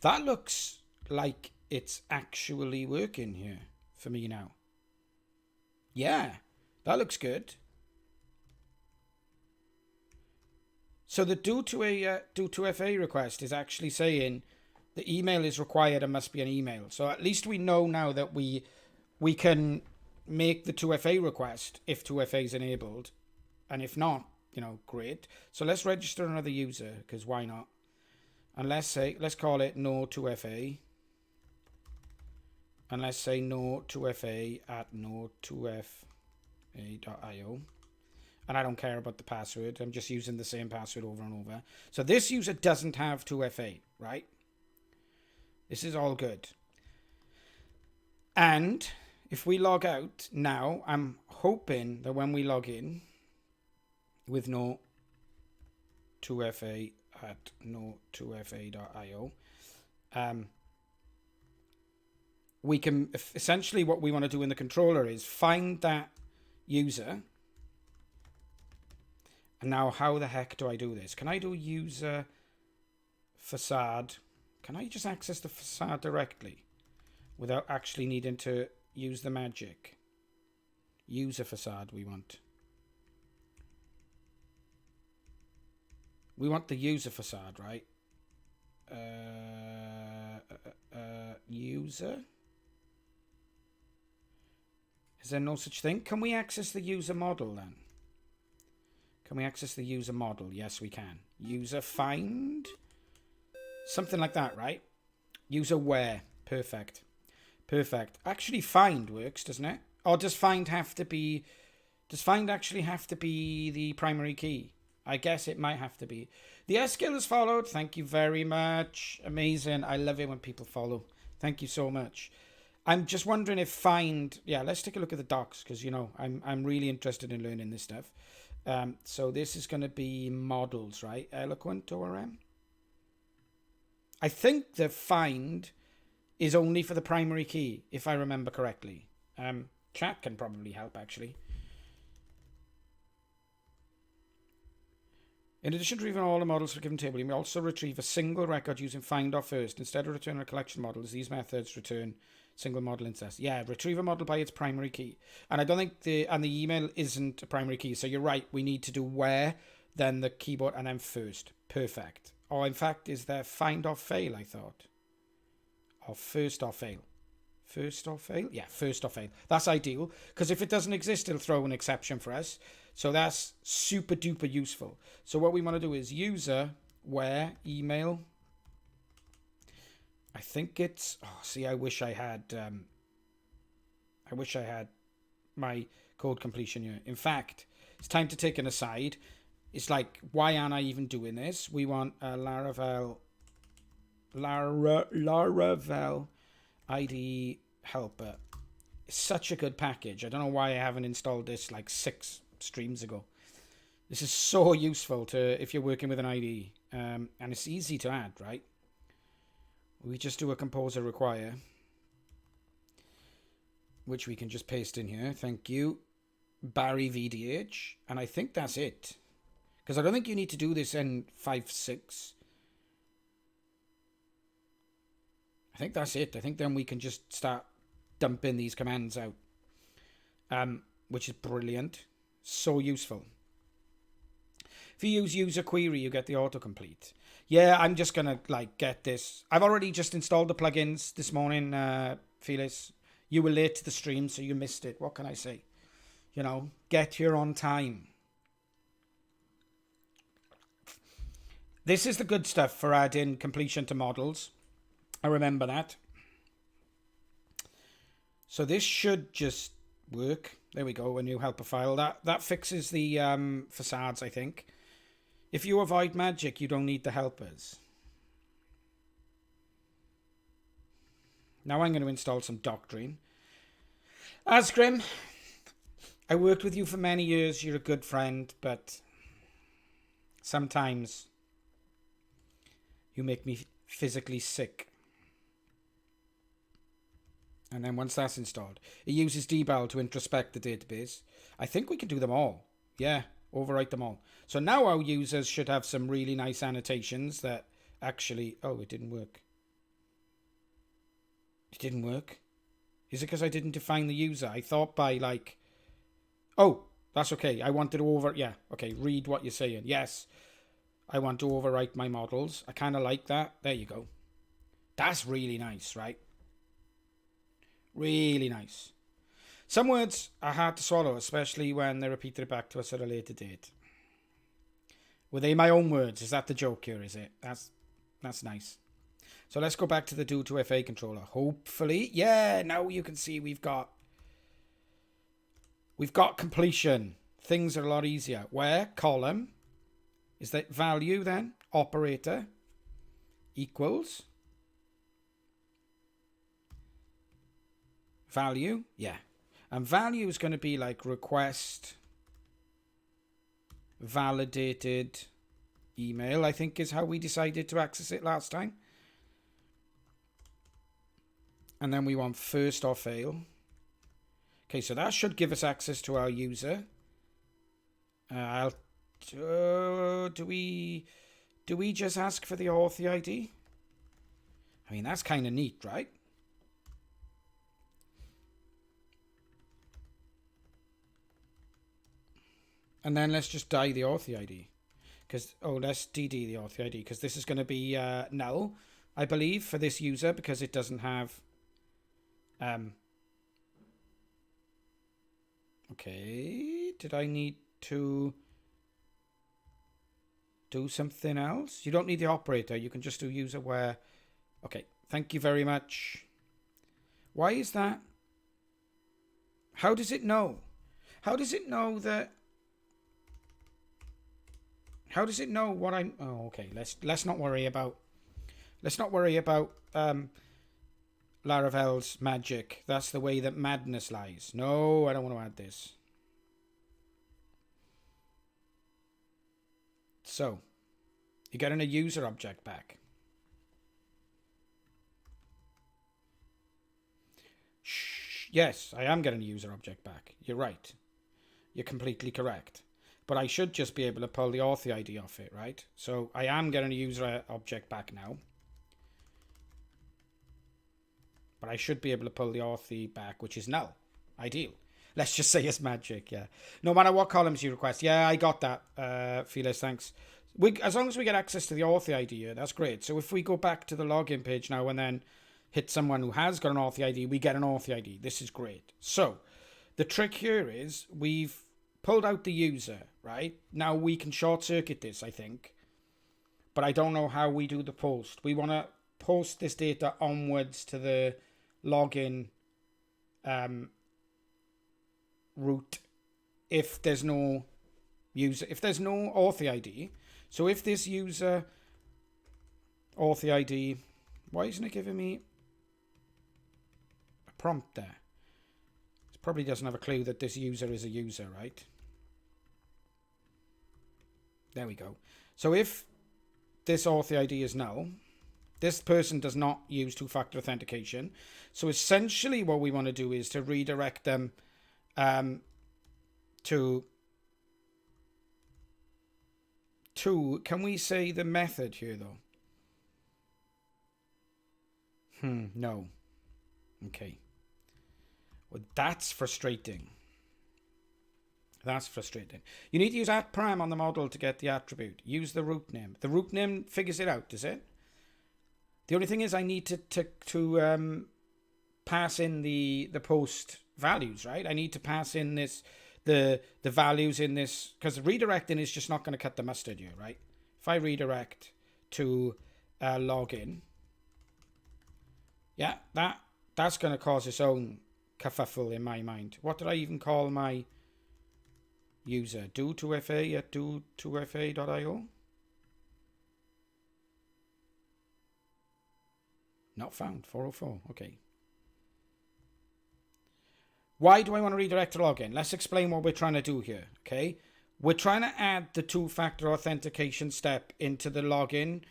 That looks like it's actually working here for me now. Yeah, that looks good. So the do to FA request is actually saying the email is required and must be an email. So at least we know now that we can make the 2FA request if 2FA is enabled. And if not, you know, great. So let's register another user, because why not? And let's call it no 2FA. And let's say no 2FA at no2fa.io. And I don't care about the password. I'm just using the same password over and over. So this user doesn't have 2FA, right? This is all good. And if we log out now, I'm hoping that when we log in with no 2FA at no2fa.io, we can essentially, what we want to do in the controller is find that user. And now how the heck do I do this? Can I do user facade? Can I just access the facade directly without actually needing to use the magic? User facade we want. We want the user facade, right? User? Is there no such thing? Can we access the user model then? Can we access the user model? Yes, we can. User find? Something like that, right? User where? Perfect. Perfect. Actually, find works, doesn't it? Or does find have to be... Does find actually have to be the primary key? I guess it might have to be. The S-skill is followed. Thank you very much. Amazing. I love it when people follow. Thank you so much. I'm just wondering if find... Yeah, let's take a look at the docs because, you know, I'm really interested in learning this stuff. So this is going to be models, right? Eloquent ORM. I think the find is only for the primary key, if I remember correctly. Chat can probably help, actually. In addition to retrieving all the models for a given table, you may also retrieve a single record using find or first. Instead of returning a collection of models, these methods return single model instance. Yeah, retrieve a model by its primary key. And I don't think the email isn't a primary key. So you're right. We need to do where, then the keyboard, and then first. Perfect. Or in fact, is there find or fail, I thought? Or first or fail. First or fail? Yeah, first or fail. That's ideal. Because if it doesn't exist, it'll throw an exception for us. So that's super duper useful. So what we want to do is user where email. I think it's... Oh, see, I wish I had my code completion here. In fact, it's time to take an aside. It's like, why aren't I even doing this? We want a Laravel IDE helper. It's such a good package. I don't know why I haven't installed this like 6 streams ago. This is so useful to if you're working with an IDE. And it's easy to add, right? We just do a composer require, which we can just paste in here. Thank you. Barry VDH. And I think that's it. Because I don't think you need to do this in 5.6. I think that's it. I think then we can just start dumping these commands out. Which is brilliant. So useful. If you use user query, you get the autocomplete. Yeah, I'm just going to like get this. I've already just installed the plugins this morning, Felix. You were late to the stream, so you missed it. What can I say? You know, get here on time. This is the good stuff for adding completion to models. I remember that. So this should just work. There we go, a new helper file. That fixes the facades, I think. If you avoid magic, you don't need the helpers. Now I'm going to install some Doctrine. Asgrim, I worked with you for many years. You're a good friend, but sometimes you make me physically sick. And then once that's installed, it uses debal to introspect the database. I think we can do them all. Yeah, overwrite them all. So now our users should have some really nice annotations that actually... Oh, it didn't work. It didn't work. Is it because I didn't define the user? I thought by like... Oh, that's okay. I wanted to Yeah, okay, read what you're saying. Yes, I want to overwrite my models. I kind of like that. There you go. That's really nice, right? Really nice. Some words are hard to swallow, especially when they're repeated back to us at a later date. Were they my own words? Is that the joke here, is it? That's nice. So let's go back to the do2FA controller. Hopefully, yeah, now you can see we've got completion. Things are a lot easier. Where? Column. Is that value then? Operator. Equals. Value. Yeah. And value is going to be like request validated email, I think is how we decided to access it last time. And then we want first or fail. Okay, so that should give us access to our user. Do we just ask for the Authy ID? I mean, that's kind of neat, right? And then let's just die the Authy ID. Let's DD the Authy ID, because this is going to be null, I believe, for this user, because it doesn't have... Okay, did I need to do something else? You don't need the operator, you can just do user where... Okay, thank you very much. Why is that? How does it know? How does it know that... How does it know what I'm... Oh, okay, let's not worry about... Let's not worry about Laravel's magic. That's the way that madness lies. No, I don't want to add this. So, you're getting a user object back. Shh, yes, I am getting a user object back. You're right. You're completely correct. But I should just be able to pull the Authy ID off it, right? So I am getting a user object back now. But I should be able to pull the Authy back, which is null. Ideal. Let's just say it's magic, yeah. No matter what columns you request. Yeah, I got that, Felix, thanks. As long as we get access to the Authy ID, that's great. So if we go back to the login page now and then hit someone who has got an Authy ID, we get an Authy ID. This is great. So the trick here is we've pulled out the user, right? Now we can short circuit this, I think. But I don't know how we do the post. We want to post this data onwards to the login route if there's no user, if there's no Authy ID. So if this user Authy ID, why isn't it giving me a prompt there? It probably doesn't have a clue that this user is a user, right? There we go. So if this Authy ID is null, this person does not use two-factor authentication. So essentially what we want to do is to redirect them to, can we say the method here though? No. Okay. Well, that's frustrating. That's frustrating. You need to use @param on the model to get the attribute. Use the root name. The root name figures it out, does it? The only thing is I need to pass in the post values, right? I need to pass in this the values in this, because redirecting is just not going to cut the mustard here, right? If I redirect to login, yeah, that's going to cause its own kerfuffle in my mind. What did I even call my user? do2fa at do2fa.io? Not found. 404. Okay. Why do I want to redirect to login? Let's explain what we're trying to do here. Okay. We're trying to add the two-factor authentication step into the login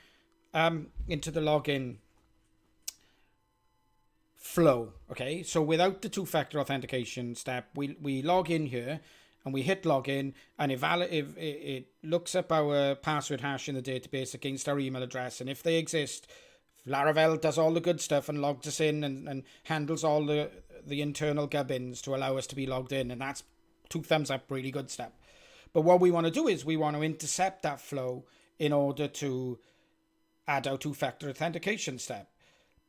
flow. Okay, so without the two-factor authentication step, we log in here and we hit login, and it looks up our password hash in the database against our email address, and if they exist, Laravel does all the good stuff and logs us in and handles all the internal gubbins to allow us to be logged in, and that's 2 thumbs up, really good step. But what we want to do is we want to intercept that flow in order to add our two-factor authentication step.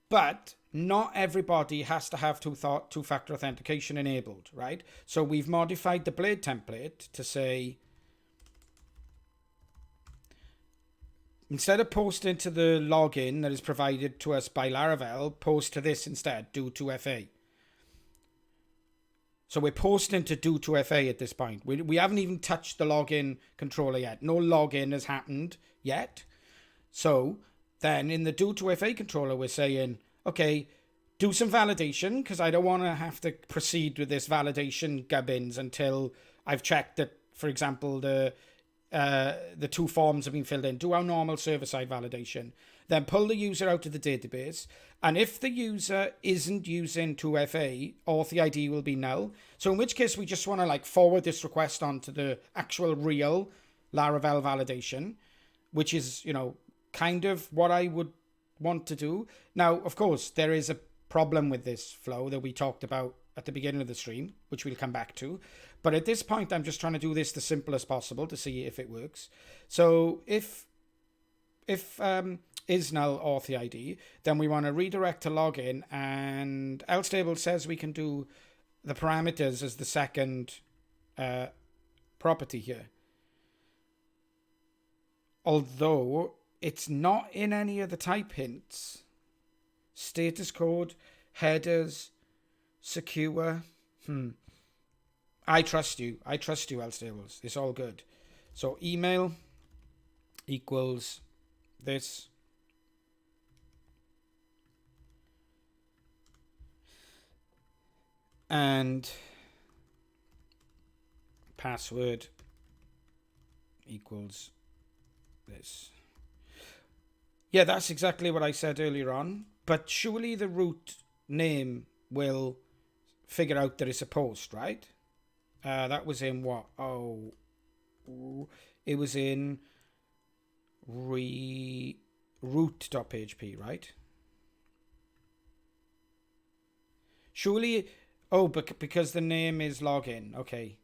But not everybody has to have two-factor authentication enabled, right? So we've modified the blade template to say, instead of posting to the login that is provided to us by Laravel, post to this instead, do2fa. So we're posting to do2fa at this point. We haven't even touched the login controller yet. No login has happened yet. So then in the do2fa controller, we're saying, okay, do some validation, because I don't want to have to proceed with this validation gubbins until I've checked that, for example, the 2 forms have been filled in. Do our normal server-side validation. Then pull the user out of the database. And if the user isn't using 2FA, Authy ID will be null. So in which case we just want to forward this request on to the actual real Laravel validation, which is, kind of what I would want to do. Now, of course, there is a problem with this flow that we talked about at the beginning of the stream, which we'll come back to. But at this point, I'm just trying to do this the simplest possible to see if it works. So if is null Authy ID, then we want to redirect to login, and else table says we can do the parameters as the second property here. Although it's not in any of the type hints. Status code, headers, secure. I trust you. I trust you, else tables. It's all good. So email equals this. And password equals this. Yeah, that's exactly what I said earlier on. But surely the root name will figure out that it's a post, right? That was in what? Oh, it was in root.php, right? Surely, but because the name is login. Okay,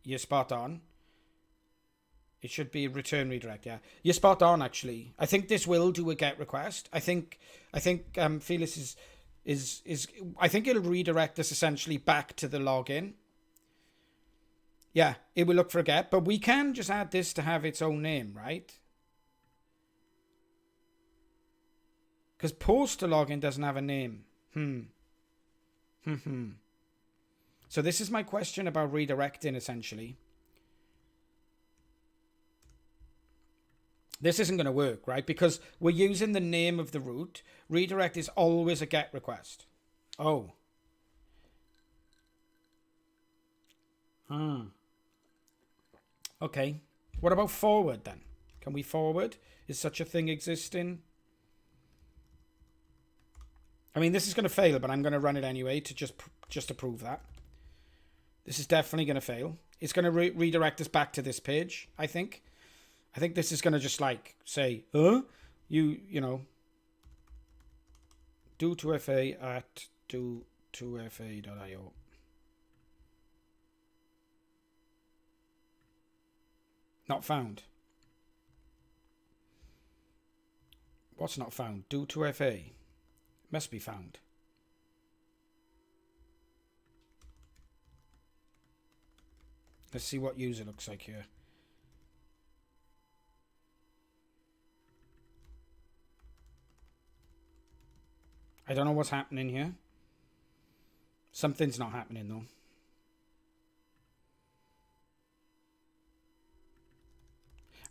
you're spot on. It should be return redirect. Yeah, you're spot on. Actually, I think this will do a GET request. I think Felix is. I think it'll redirect us essentially back to the login. Yeah, it will look for a GET, but we can just add this to have its own name, right? Because post to login doesn't have a name. So this is my question about redirecting, essentially. This isn't going to work, right? Because we're using the name of the root. Redirect is always a GET request. Oh. Okay. What about forward then? Can we forward? Is such a thing existing? I mean, this is going to fail, but I'm going to run it anyway to just to prove that. This is definitely going to fail. It's going to redirect us back to this page, I think. I think this is going to just say, you know, do2fa at do2fa.io. Not found. What's not found? Do2fa. Must be found. Let's see what user looks like here. I don't know what's happening here. Something's not happening though.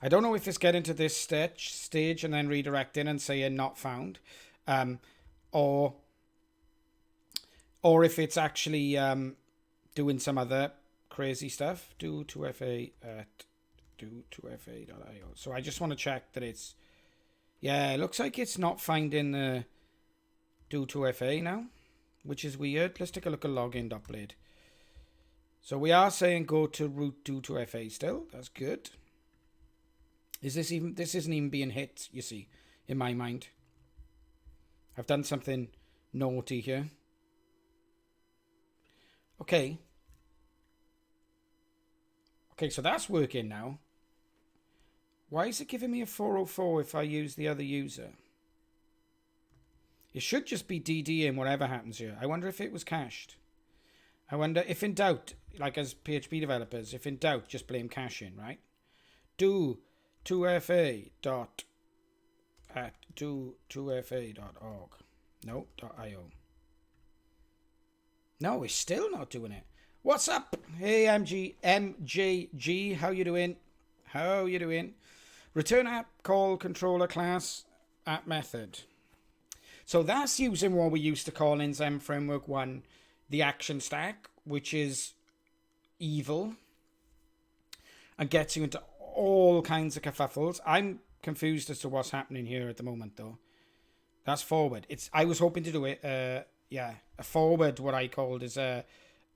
I don't know if it's getting to this stage and then redirecting and saying not found, or if it's actually doing some other crazy stuff. Do to FA at do2fa.io. So I just want to check that it's, yeah, it looks like it's not finding the do2fa now, which is weird. Let's take a look at login.blade. So we are saying go to root do2fa still. That's good. This isn't even being hit, you see, in my mind. I've done something naughty here. Okay. Okay, so that's working now. Why is it giving me a 404 if I use the other user? It should just be DDing whatever happens here. I wonder if it was cached. I wonder if in doubt, like as PHP developers, if in doubt, just blame caching, right? Do 2fa dot at do2fa.org. No, .io. No, it's still not doing it. What's up? Hey, MJG, how you doing? How you doing? Return app call controller class app method. So that's using what we used to call in Zen Framework 1 the action stack, which is evil and gets you into all kinds of kerfuffles. I'm confused as to what's happening here at the moment, though. That's forward. I was hoping to do it. Yeah, a forward, what I called is a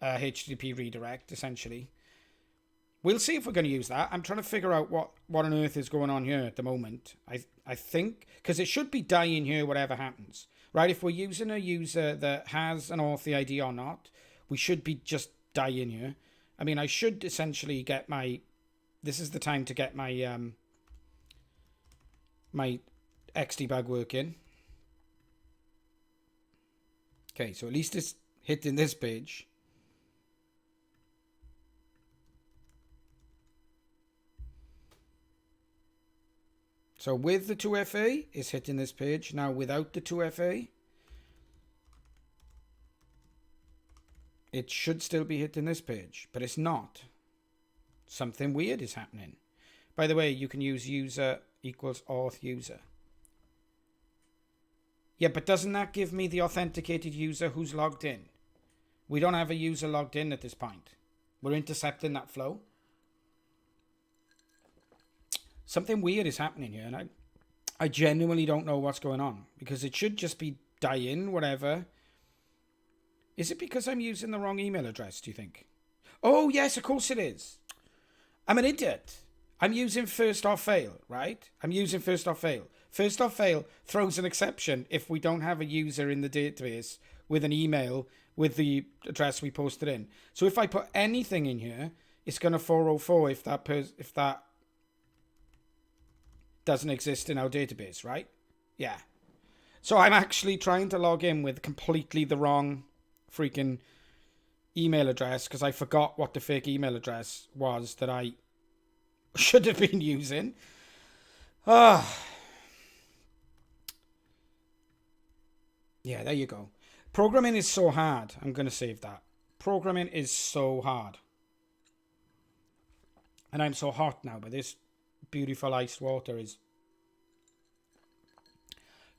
HTTP redirect, essentially. We'll see if we're going to use that. I'm trying to figure out what on earth is going on here at the moment. I think, because it should be dying here whatever happens, right? If we're using a user that has an Authy ID or not, we should be just dying here. I mean, I should essentially get my... This is the time to get my my Xdebug working. Okay, so at least it's hitting this page. So with the 2FA, it's hitting this page. Now without the 2FA, it should still be hitting this page, but it's not. Something weird is happening. By the way, you can use user equals auth user. Yeah, but doesn't that give me the authenticated user who's logged in? We don't have a user logged in at this point. We're intercepting that flow. Something weird is happening here, and I genuinely don't know what's going on, because it should just be die-in, whatever. Is it because I'm using the wrong email address, do you think? Oh, yes, of course it is. I'm an idiot. I'm using first or fail, right? I'm using first or fail. First or fail throws an exception if we don't have a user in the database with an email with the address we posted in. So if I put anything in here, it's going to 404 if that doesn't exist in our database, right? Yeah. So I'm actually trying to log in with completely the wrong freaking email address because I forgot what the fake email address was that I should have been using. Yeah, there you go. Programming is so hard. I'm going to save that. Programming is so hard. And I'm so hot now, but this beautiful iced water is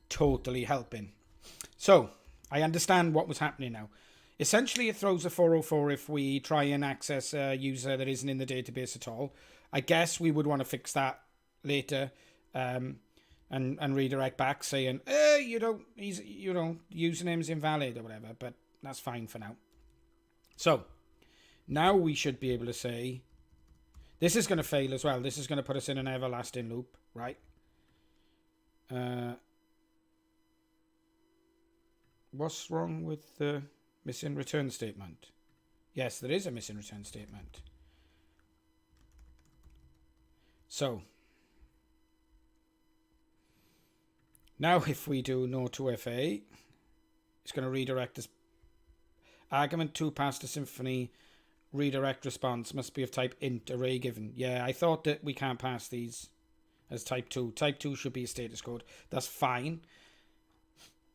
totally helping. So, I understand what was happening now. Essentially, it throws a 404 if we try and access a user that isn't in the database at all. I guess we would want to fix that later and redirect back saying, username's invalid or whatever, but that's fine for now. So, now we should be able to say, this is going to fail as well. This is going to put us in an everlasting loop, right? What's wrong with the missing return statement? Yes, there is a missing return statement. So, now if we do no to FA, it's going to redirect this. Argument 2 passed to Symfony. Redirect response must be of type int array given. Yeah, I thought that we can't pass these as type 2. Type 2 should be a status code. That's fine.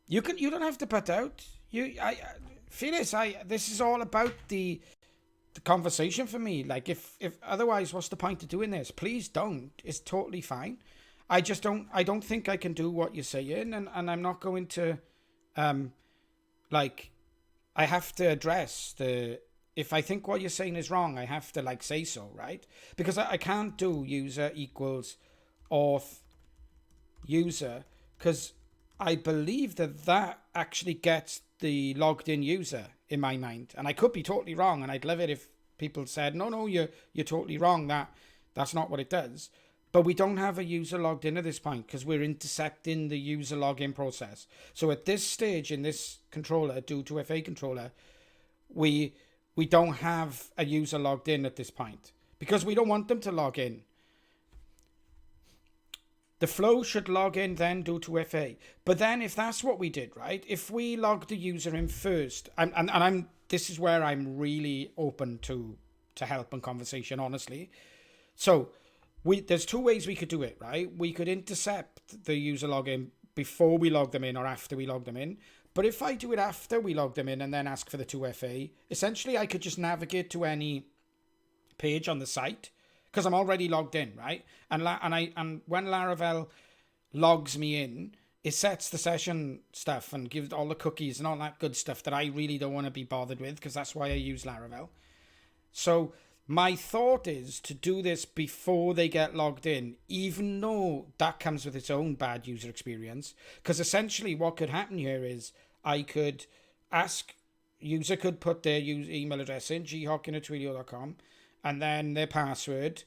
You don't have to put out. Felix, this is all about the conversation for me. Like, if otherwise, what's the point of doing this? Please don't. It's totally fine. I don't think I can do what you're saying, and I'm not going to, like, I have to address if I think what you're saying is wrong, I have to, like, say so, right? Because I can't do user equals auth user, because I believe that actually gets the logged in user in my mind. And I could be totally wrong, and I'd love it if people said, no, you're totally wrong. That's not what it does. But we don't have a user logged in at this point because we're intercepting the user login process. So at this stage in this controller, do2FA controller, we don't have a user logged in at this point because we don't want them to log in. The flow should log in, then do2FA. But then if that's what we did, right? If we log the user in first, this is where I'm really open to help and conversation, honestly. So there's two ways we could do it, right? We could intercept the user login before we log them in or after we log them in. But if I do it after we log them in and then ask for the 2FA, essentially I could just navigate to any page on the site because I'm already logged in, right? And when Laravel logs me in, it sets the session stuff and gives all the cookies and all that good stuff that I really don't want to be bothered with because that's why I use Laravel. So my thought is to do this before they get logged in, even though that comes with its own bad user experience. Because essentially what could happen here is I could ask, user could put their email address in, ghawk@twilio.com, and then their password,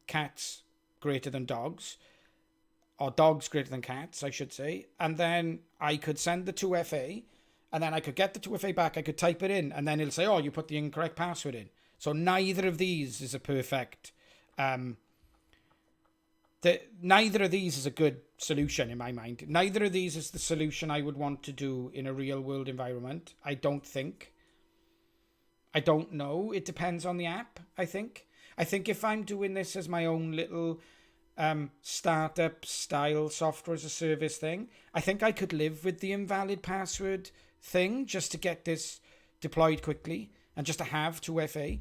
cats greater than dogs, or dogs greater than cats, I should say. And then I could send the 2FA, and then I could get the 2FA back, I could type it in, and then it'll say, oh, you put the incorrect password in. So neither of these is a perfect, neither of these is a good solution in my mind. Neither of these is the solution I would want to do in a real world environment. I don't think. I don't know. It depends on the app, I think. I think if I'm doing this as my own little startup style software as a service thing, I think I could live with the invalid password thing just to get this deployed quickly and just to have 2FA.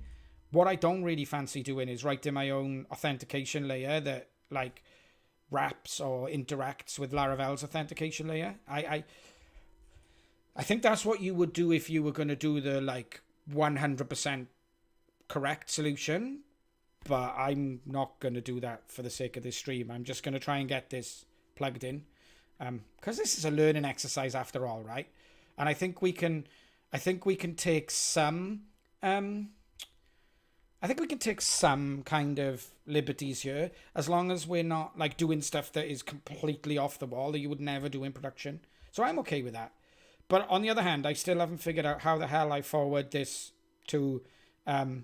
What I don't really fancy doing is writing my own authentication layer that like wraps or interacts with Laravel's authentication layer. I think that's what you would do if you were going to do the like 100% correct solution, but I'm not going to do that for the sake of this stream. I'm just going to try and get this plugged in because this is a learning exercise after all, right? And I think we can take some kind of liberties here, as long as we're not like doing stuff that is completely off the wall that you would never do in production. So I'm okay with that. But on the other hand, I still haven't figured out how the hell I forward this to, So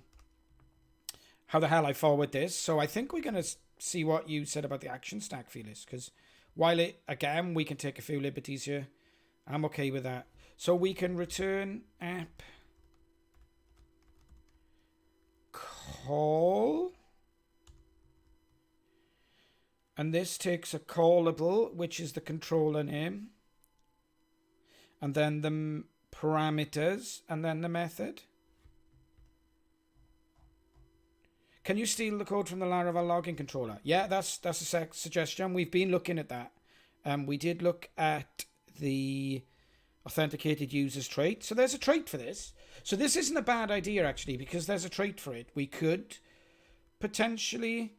I think we're going to see what you said about the action stack, Felix, because while again, we can take a few liberties here, I'm okay with that. So we can return app call, and this takes a callable, which is the controller name, and then the parameters, and then the method. Can you steal the code from the Laravel login controller? Yeah, that's a suggestion. We've been looking at that. We did look at the authenticated users trait. So there's a trait for this. So this isn't a bad idea, actually, because there's a trait for it. We could potentially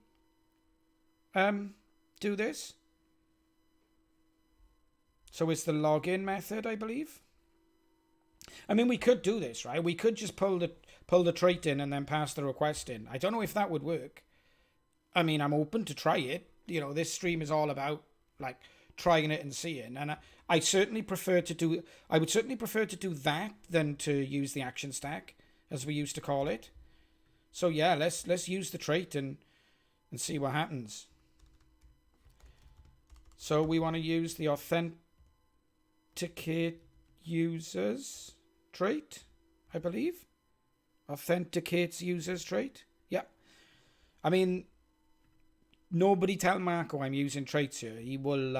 do this. So it's the login method, I believe. I mean, we could do this, right? We could just pull the trait in and then pass the request in. I don't know if that would work. I mean, I'm open to try it. You know, this stream is all about like trying it and seeing. And I would certainly prefer to do that than to use the action stack, as we used to call it. So yeah, let's use the trait and see what happens. So we want to use the authenticate users trait, I believe. Authenticates users trait. Yeah. I mean, nobody tell Marco I'm using traits here. He will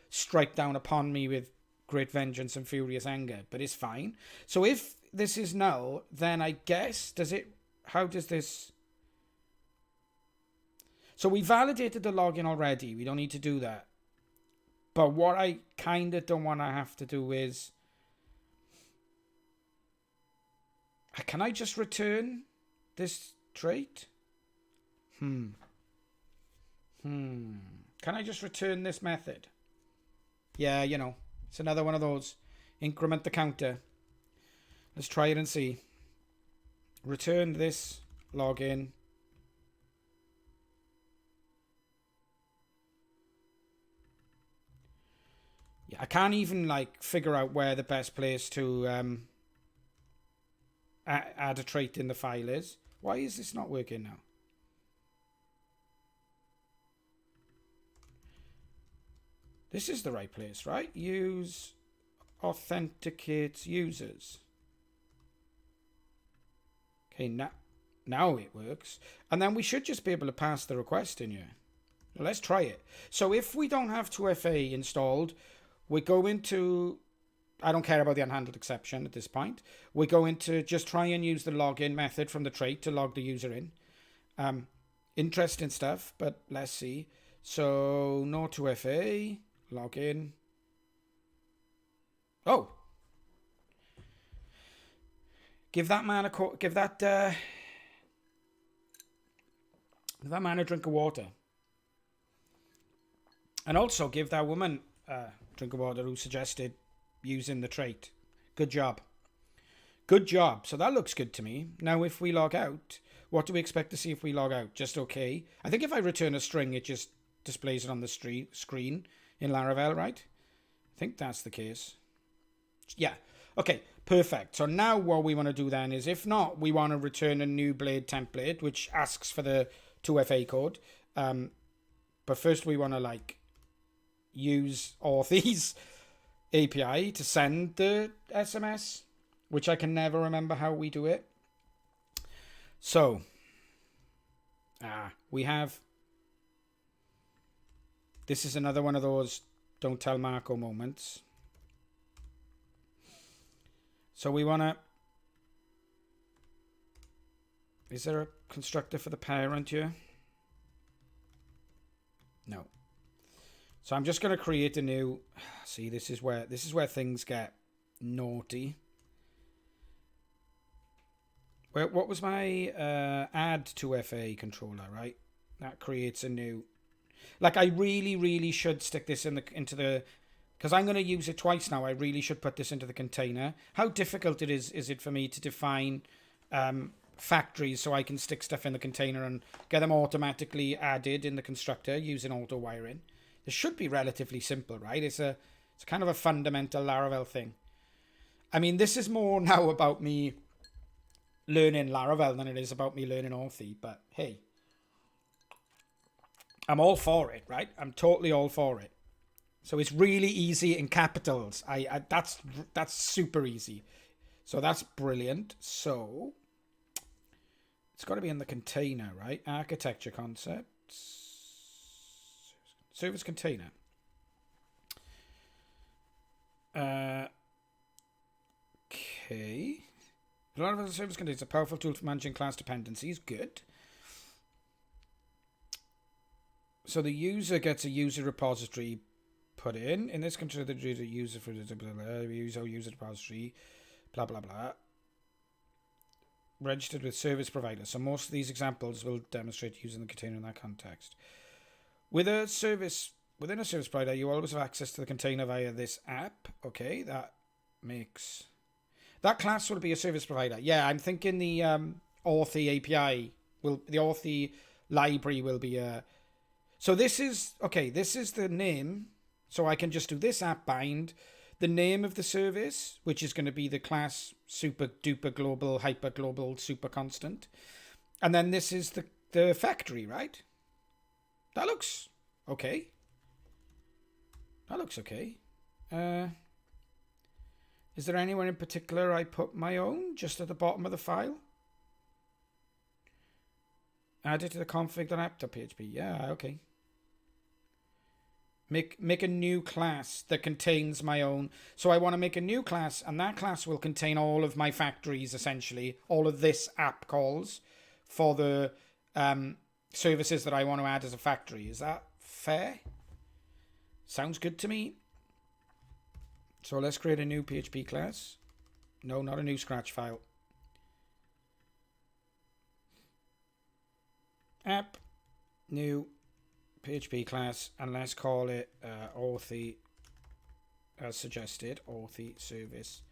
strike down upon me with great vengeance and furious anger, but it's fine. So if this is null, then I guess, how does this... So we validated the login already. We don't need to do that. But what I kind of don't want to have to do is... Can I just return this trait? Can I just return this method? Yeah, you know, it's another one of those. Increment the counter. Let's try it and see. Return this login. Yeah, I can't even like figure out where the best place to add a trait in the file is. Why is this not working now? This is the right place, right? Use authenticates users. Okay, now it works. And then we should just be able to pass the request in here. Let's try it. So if we don't have 2FA installed, we go into... I don't care about the unhandled exception at this point. We're going to just try and use the login method from the trait to log the user in. Interesting stuff, but let's see. So no 2FA, login. Oh, give that man a drink of water, and also give that woman a drink of water who suggested using the trait. Good job. Good job. So that looks good to me. Now, if we log out, what do we expect to see if we log out? Just okay. I think if I return a string, it just displays it on the screen in Laravel, right? I think that's the case. Yeah. Okay, perfect. So now what we want to do then is, if not, we want to return a new blade template, which asks for the 2FA code. But first we want to like use Authy's API to send the SMS, which I can never remember how we do it. So we have... This is another one of those don't tell Marco moments. So we want to... Is there a constructor for the parent here? No. So I'm just going to create a new... See, this is where things get naughty. What was my add to FA controller, right? That creates a new... Like, I really should stick this into the... Because I'm going to use it twice now. I really should put this into the container. How difficult is it for me to define factories so I can stick stuff in the container and get them automatically added in the constructor using auto wiring? This should be relatively simple, right? It's kind of a fundamental Laravel thing. I mean, this is more now about me learning Laravel than it is about me learning Authy, but hey, I'm all for it, right? I'm totally all for it. So it's really easy in capitals. That's super easy. So that's brilliant. So it's got to be in the container, right? Architecture concepts. Service container. Okay. Laravel service container is a powerful tool for managing class dependencies. Good. So the user gets a user repository put in. In this control, the user for the user repository, blah blah blah. Registered with service provider. So most of these examples will demonstrate using the container in that context. Within a service provider, you always have access to the container via this app. Okay, that makes... That class will be a service provider. Yeah, I'm thinking the Authy API the Authy library will be a... So this is... Okay, this is the name. So I can just do this app bind. The name of the service, which is going to be the class super duper global, hyper global, super constant. And then this is the factory, right? That looks okay. That looks okay. Is there anywhere in particular I put my own? Just at the bottom of the file? Add it to the config.app.php. Yeah, okay. Make a new class that contains my own. So I want to make a new class, and that class will contain all of my factories, essentially. All of this app calls for the services that I want to add as a factory. Is that fair? Sounds good to me. So let's create a new PHP class. No, not a new Scratch file. App, new PHP class, and let's call it Authy, as suggested, Authy Service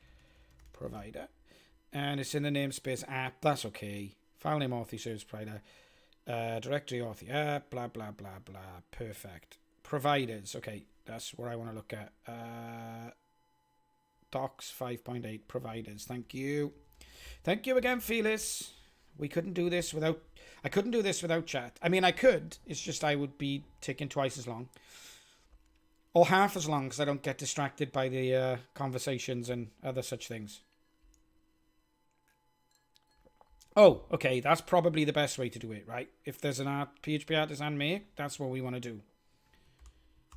Provider. And it's in the namespace app, that's okay. File name Authy Service Provider, directory Authy app, blah, blah, blah, blah. Perfect. Providers, okay, that's what I want to look at. Docs 5.8 providers. Thank you. Thank you again, Felix. We couldn't do this without... I couldn't do this without chat. I mean, I could. It's just I would be taking twice as long. Or half as long, because I don't get distracted by the conversations and other such things. Oh, okay. That's probably the best way to do it, right? If there's an PHP artisan make, that's what we want to do.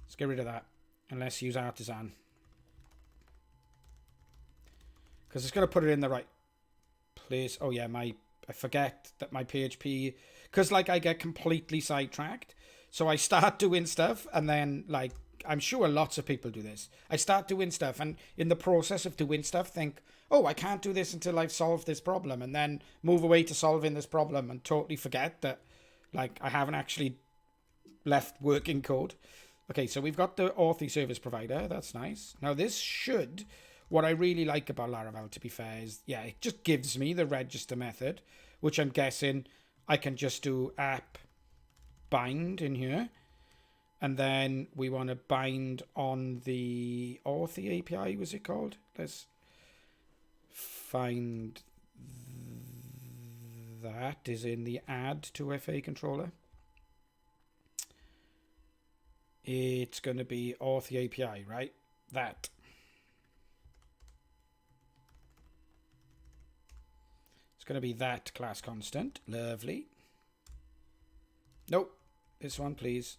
Let's get rid of that. And let's use artisan. Because it's going to put it in the right place. Oh, yeah, I forget that my PHP... Because, like, I get completely sidetracked. So I start doing stuff, and then, like, I'm sure lots of people do this. I start doing stuff, and in the process of doing stuff, think, oh, I can't do this until I've solved this problem, and then move away to solving this problem and totally forget that, like, I haven't actually left working code. Okay, so we've got the Authy service provider. That's nice. Now, this should... What I really like about Laravel, to be fair, is, yeah, it just gives me the register method, which I'm guessing I can just do app bind in here. And then we want to bind on the Authy API, was it called? Let's find that is in the add to FA controller. It's going to be Authy API, right? That. Going to be that class constant. Lovely. Nope. This one, please.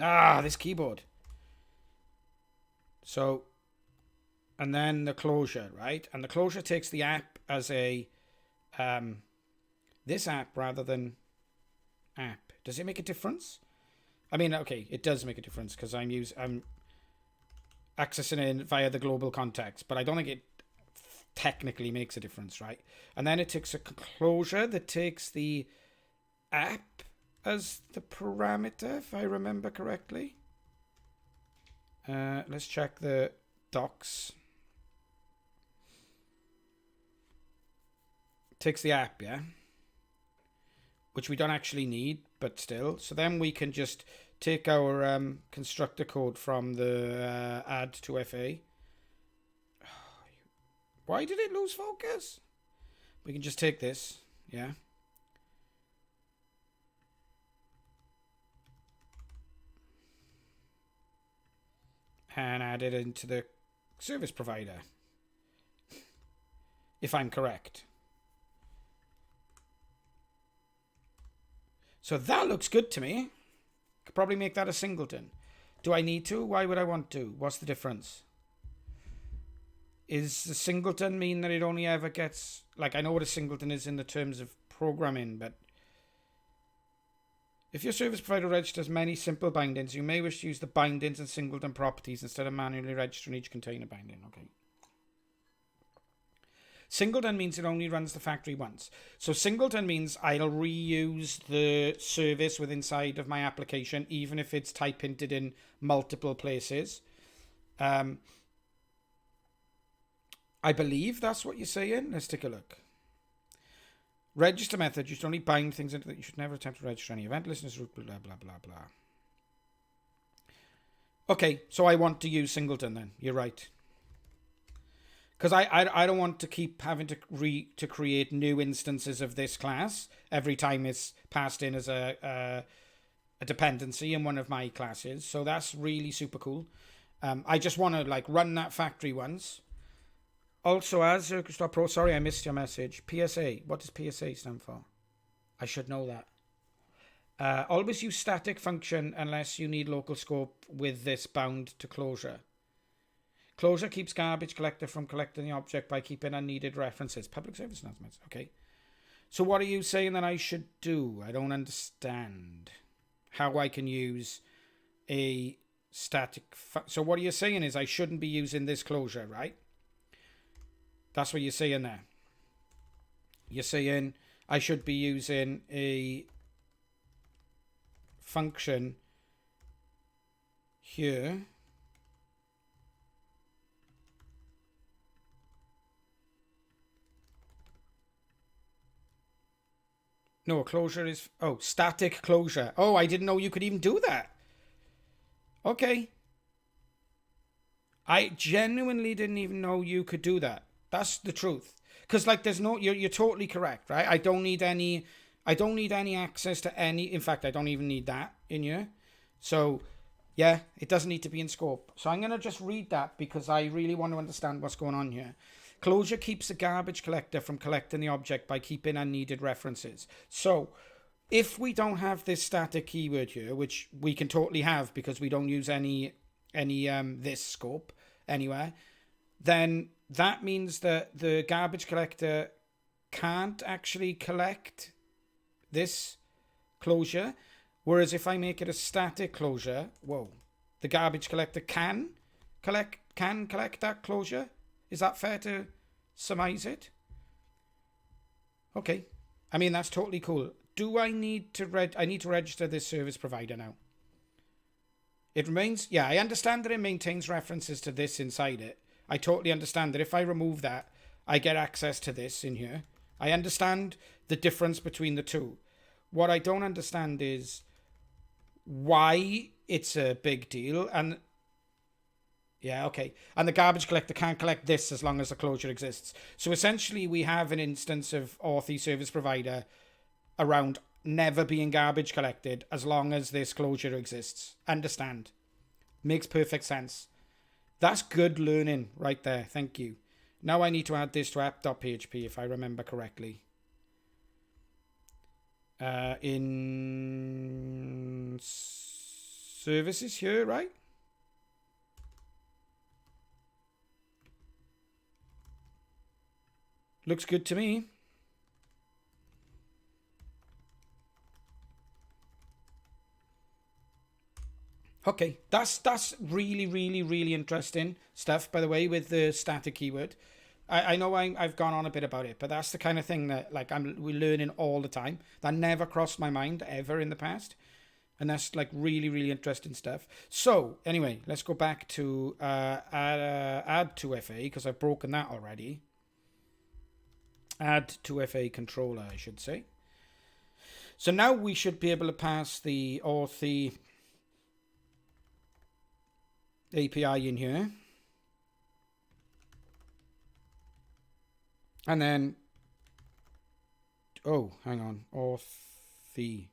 Ah, this keyboard. So, and then the closure, right? And the closure takes the app as a, this app rather than app. Does it make a difference? I mean, okay, it does make a difference because I'm accessing it via the global context, but I don't think it technically makes a difference, right? And then it takes a closure that takes the app as the parameter, if I remember correctly. Let's check the docs. Takes the app, yeah? Which we don't actually need, but still. So then we can just take our constructor code from the add to FA. Why did it lose focus? We can just take this, yeah. And add it into the service provider. If I'm correct. So that looks good to me. Could probably make that a singleton. Do I need to? Why would I want to? What's the difference? Is the singleton mean that it only ever gets... Like, I know what a singleton is in the terms of programming, but... If your service provider registers many simple bindings, you may wish to use the bindings and singleton properties instead of manually registering each container binding. Okay. Singleton means it only runs the factory once. So singleton means I'll reuse the service within inside of my application, even if it's type hinted in multiple places. I believe that's what you're saying. Let's take a look. Register method. You should only bind things into that. You should never attempt to register any event listeners route, blah, blah, blah, blah. Okay, so I want to use singleton then. You're right. Because I don't want to keep having to create new instances of this class every time it's passed in as a dependency in one of my classes. So that's really super cool. I just want to like run that factory once. Also, as Circus Pro, sorry, I missed your message. PSA. What does PSA stand for? I should know that. Always use static function unless you need local scope with this bound to closure. Closure keeps garbage collector from collecting the object by keeping unneeded references. Public service announcements. Okay. So what are you saying that I should do? I don't understand how I can use a static... So what you're saying is I shouldn't be using this closure, right? That's what you're saying there. You're saying I should be using a function here. No, closure is... Oh, static closure. Oh, I didn't know you could even do that. Okay. I genuinely didn't even know you could do that. That's the truth. Because, like, there's no... You're totally correct, right? I don't need any access to any... In fact, I don't even need that in here. So, yeah, it doesn't need to be in scope. So I'm going to just read that because I really want to understand what's going on here. Closure keeps the garbage collector from collecting the object by keeping unneeded references. So, if we don't have this static keyword here, which we can totally have because we don't use any this scope anywhere, then that means that the garbage collector can't actually collect this closure. Whereas if I make it a static closure, the garbage collector can collect that closure. Is that fair to surmise it? Okay. I mean, that's totally cool. Do I need to I need to register this service provider now? It remains... Yeah, I understand that it maintains references to this inside it. I totally understand that if I remove that, I get access to this in here. I understand the difference between the two. What I don't understand is why it's a big deal. And yeah, okay. And the garbage collector can't collect this as long as the closure exists. So essentially we have an instance of Authy service provider around never being garbage collected as long as this closure exists. Understand. Makes perfect sense. That's good learning right there. Thank you. Now I need to add this to app.php if I remember correctly. In services here, right? Looks good to me. Okay, that's really, really, really interesting stuff, by the way, with the static keyword. I know I've gone on a bit about it, but that's the kind of thing that like we're learning all the time. That never crossed my mind ever in the past. And that's like really, really interesting stuff. So anyway, let's go back to add to FA because I've broken that already. Add to FA controller, I should say. So now we should be able to pass the Authy API in here. And then, oh, hang on, Authy.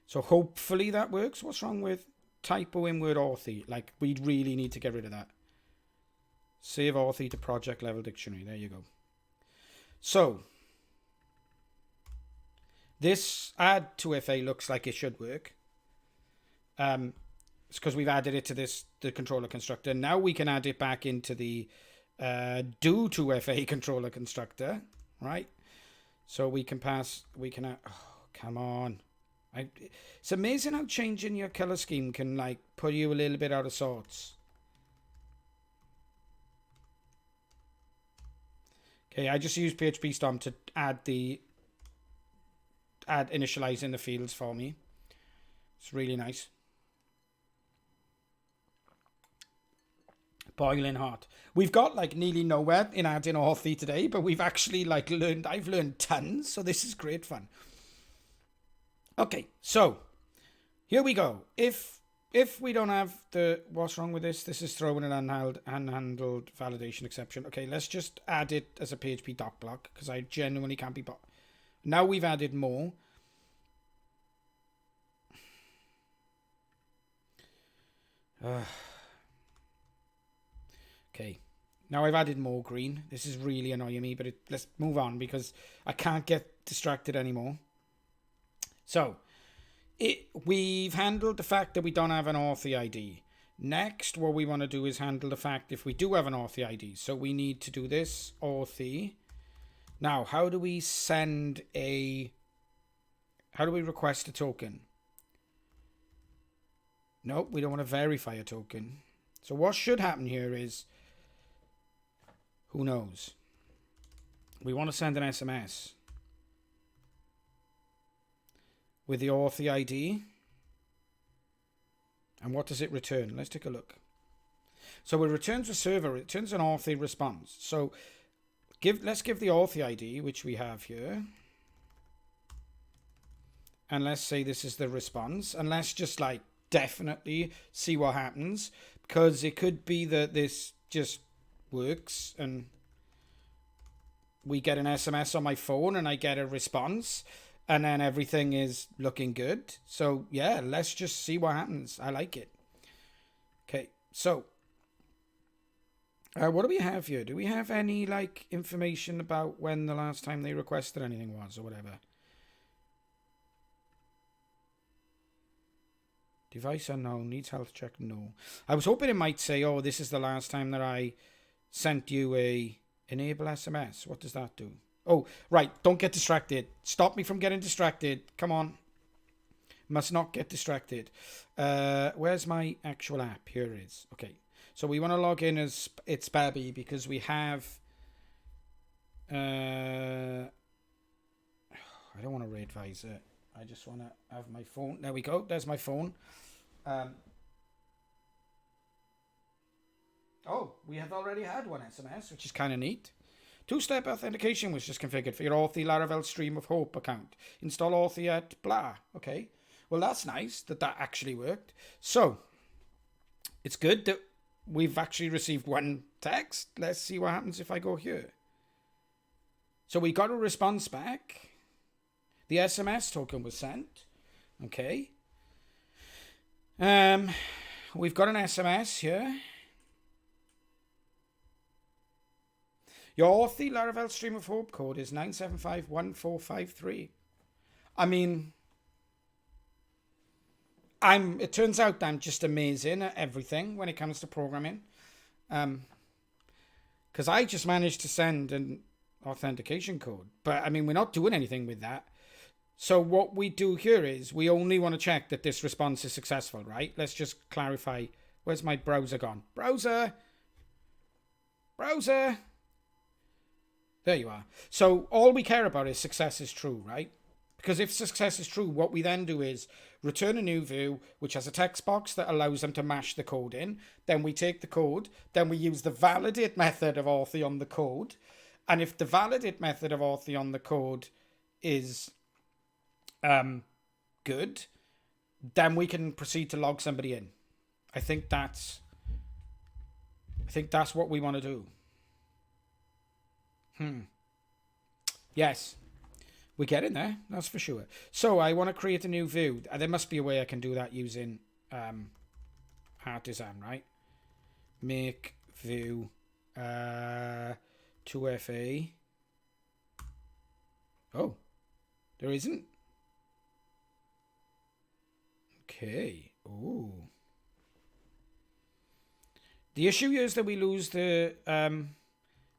So hopefully that works. What's wrong with typo in word Authy? Like, we really need to get rid of that. Save Authy to project level dictionary. There you go. So, this add to FA looks like it should work. It's because we've added it to the controller constructor. Now we can add it back into the do to FA controller constructor, right? So we can oh, come on. It's amazing how changing your color scheme can like put you a little bit out of sorts. Okay, I just used PHP Storm to add initializing the fields for me. It's really nice. Boiling hot. We've got like nearly nowhere in adding Authy today, but we've actually like I've learned tons, so this is great fun. Okay, so here we go. If we don't have what's wrong with this? This is throwing an unhandled validation exception. Okay, let's just add it as a PHP doc block because I genuinely can't be bothered. Now we've added more. Okay, Now I've added more green. This is really annoying me, but let's move on because I can't get distracted anymore. So, we've handled the fact that we don't have an Authy ID. Next, what we want to do is handle the fact if we do have an Authy ID. So we need to do this, Authy. Now, how do we request a token? Nope, we don't want to verify a token. So what should happen here is, who knows? We want to send an SMS with the Authy ID. And what does it return? Let's take a look. So it returns a server. It returns an Authy response. So let's give the Authy ID, which we have here. And let's say this is the response. And let's just like definitely see what happens. Because it could be that this just works and we get an SMS on my phone and I get a response. And then everything is looking good. So, yeah, let's just see what happens. I like it. Okay, so what do we have here? Do we have any, like, information about when the last time they requested anything was or whatever? Device unknown. Needs health check. No. I was hoping it might say, oh, this is the last time that I sent you a enable SMS. What does that do? Oh, right. Don't get distracted. Stop me from getting distracted. Come on. Must not get distracted. Where's my actual app? Here it is. Okay. So we want to log in as it's Babby because we have... I don't want to re-advise it. I just want to have my phone. There we go. There's my phone. Oh, we have already had one SMS, which is kind of neat. Two-step authentication was just configured for your Authy Laravel Stream of Hope account. Install Authy at blah. Okay. Well, that's nice that actually worked. So, it's good that we've actually received one text. Let's see what happens if I go here. So, we got a response back. The SMS token was sent. Okay. We've got an SMS here. Your Authy Laravel Stream of Hope code is 9751453. I mean, it turns out I'm just amazing at everything when it comes to programming. Because I just managed to send an authentication code. But, I mean, we're not doing anything with that. So what we do here is we only want to check that this response is successful, right? Let's just clarify. Where's my browser gone? Browser! There you are. So all we care about is success is true, right? Because if success is true, what we then do is return a new view, which has a text box that allows them to mash the code in. Then we take the code. Then we use the validate method of Authy on the code. And if the validate method of Authy on the code is good, then we can proceed to log somebody in. I think that's what we want to do. Yes, we're getting there, that's for sure. So I want to create a new view. There must be a way I can do that using Artisan, right? Make view 2FA. Oh, there isn't. Okay. Ooh. The issue is that we lose the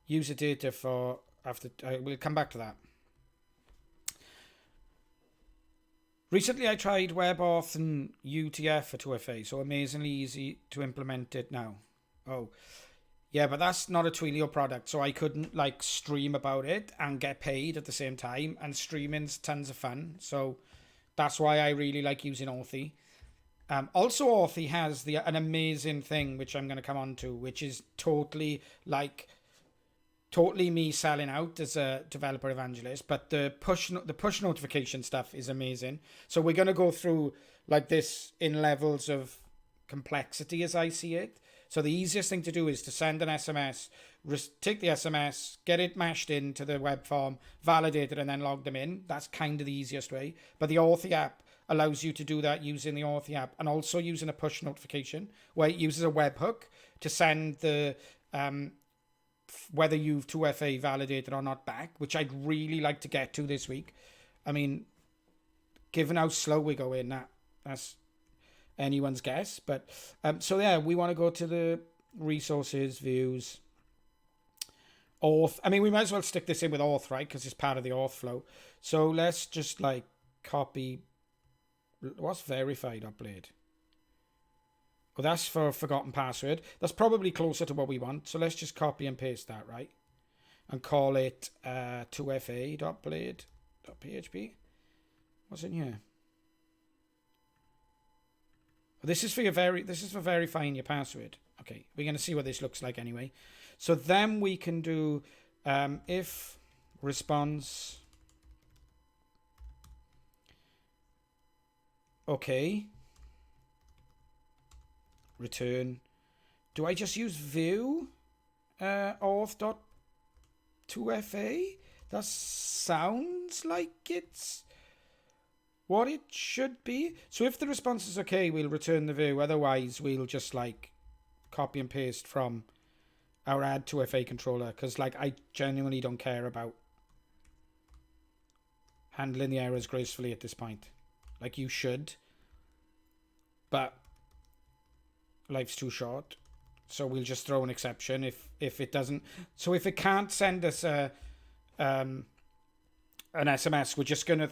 user data for after. We'll come back to that. Recently, I tried WebAuth and UTF for 2FA, so amazingly easy to implement it now. Oh, yeah, but that's not a Twilio product, so I couldn't like stream about it and get paid at the same time. And streaming's tons of fun, so that's why I really like using Authy. Also, Authy has an amazing thing which I'm going to come on to, which is totally me selling out as a developer evangelist, but the push notification stuff is amazing. So we're going to go through like this in levels of complexity as I see it. So the easiest thing to do is to send an SMS, take the SMS, get it mashed into the web form, validate it, and then log them in. That's kind of the easiest way. But the Authy app allows you to do that using the Authy app and also using a push notification where it uses a webhook to send the whether you've 2FA validated or not back, which I'd really like to get to this week. I mean, given how slow we go in, that's anyone's guess. But so yeah, we want to go to the resources, views, auth. I mean, we might as well stick this in with auth, right? Because it's part of the auth flow. So let's just like copy. What's verified upload? Oh, that's for forgotten password. That's probably closer to what we want. So let's just copy and paste that, right? And call it 2fa.blade.php. What's in here? This is for verifying your password. Okay, we're going to see what this looks like anyway. So then we can do if response. Okay. Return. Do I just use view auth.2fa? That sounds like it's what it should be. So if the response is okay, we'll return the view. Otherwise, we'll just like copy and paste from our add 2FA controller, because like I genuinely don't care about handling the errors gracefully at this point. Like you should, but life's too short, so we'll just throw an exception if it doesn't. So if it can't send us an SMS, we're just gonna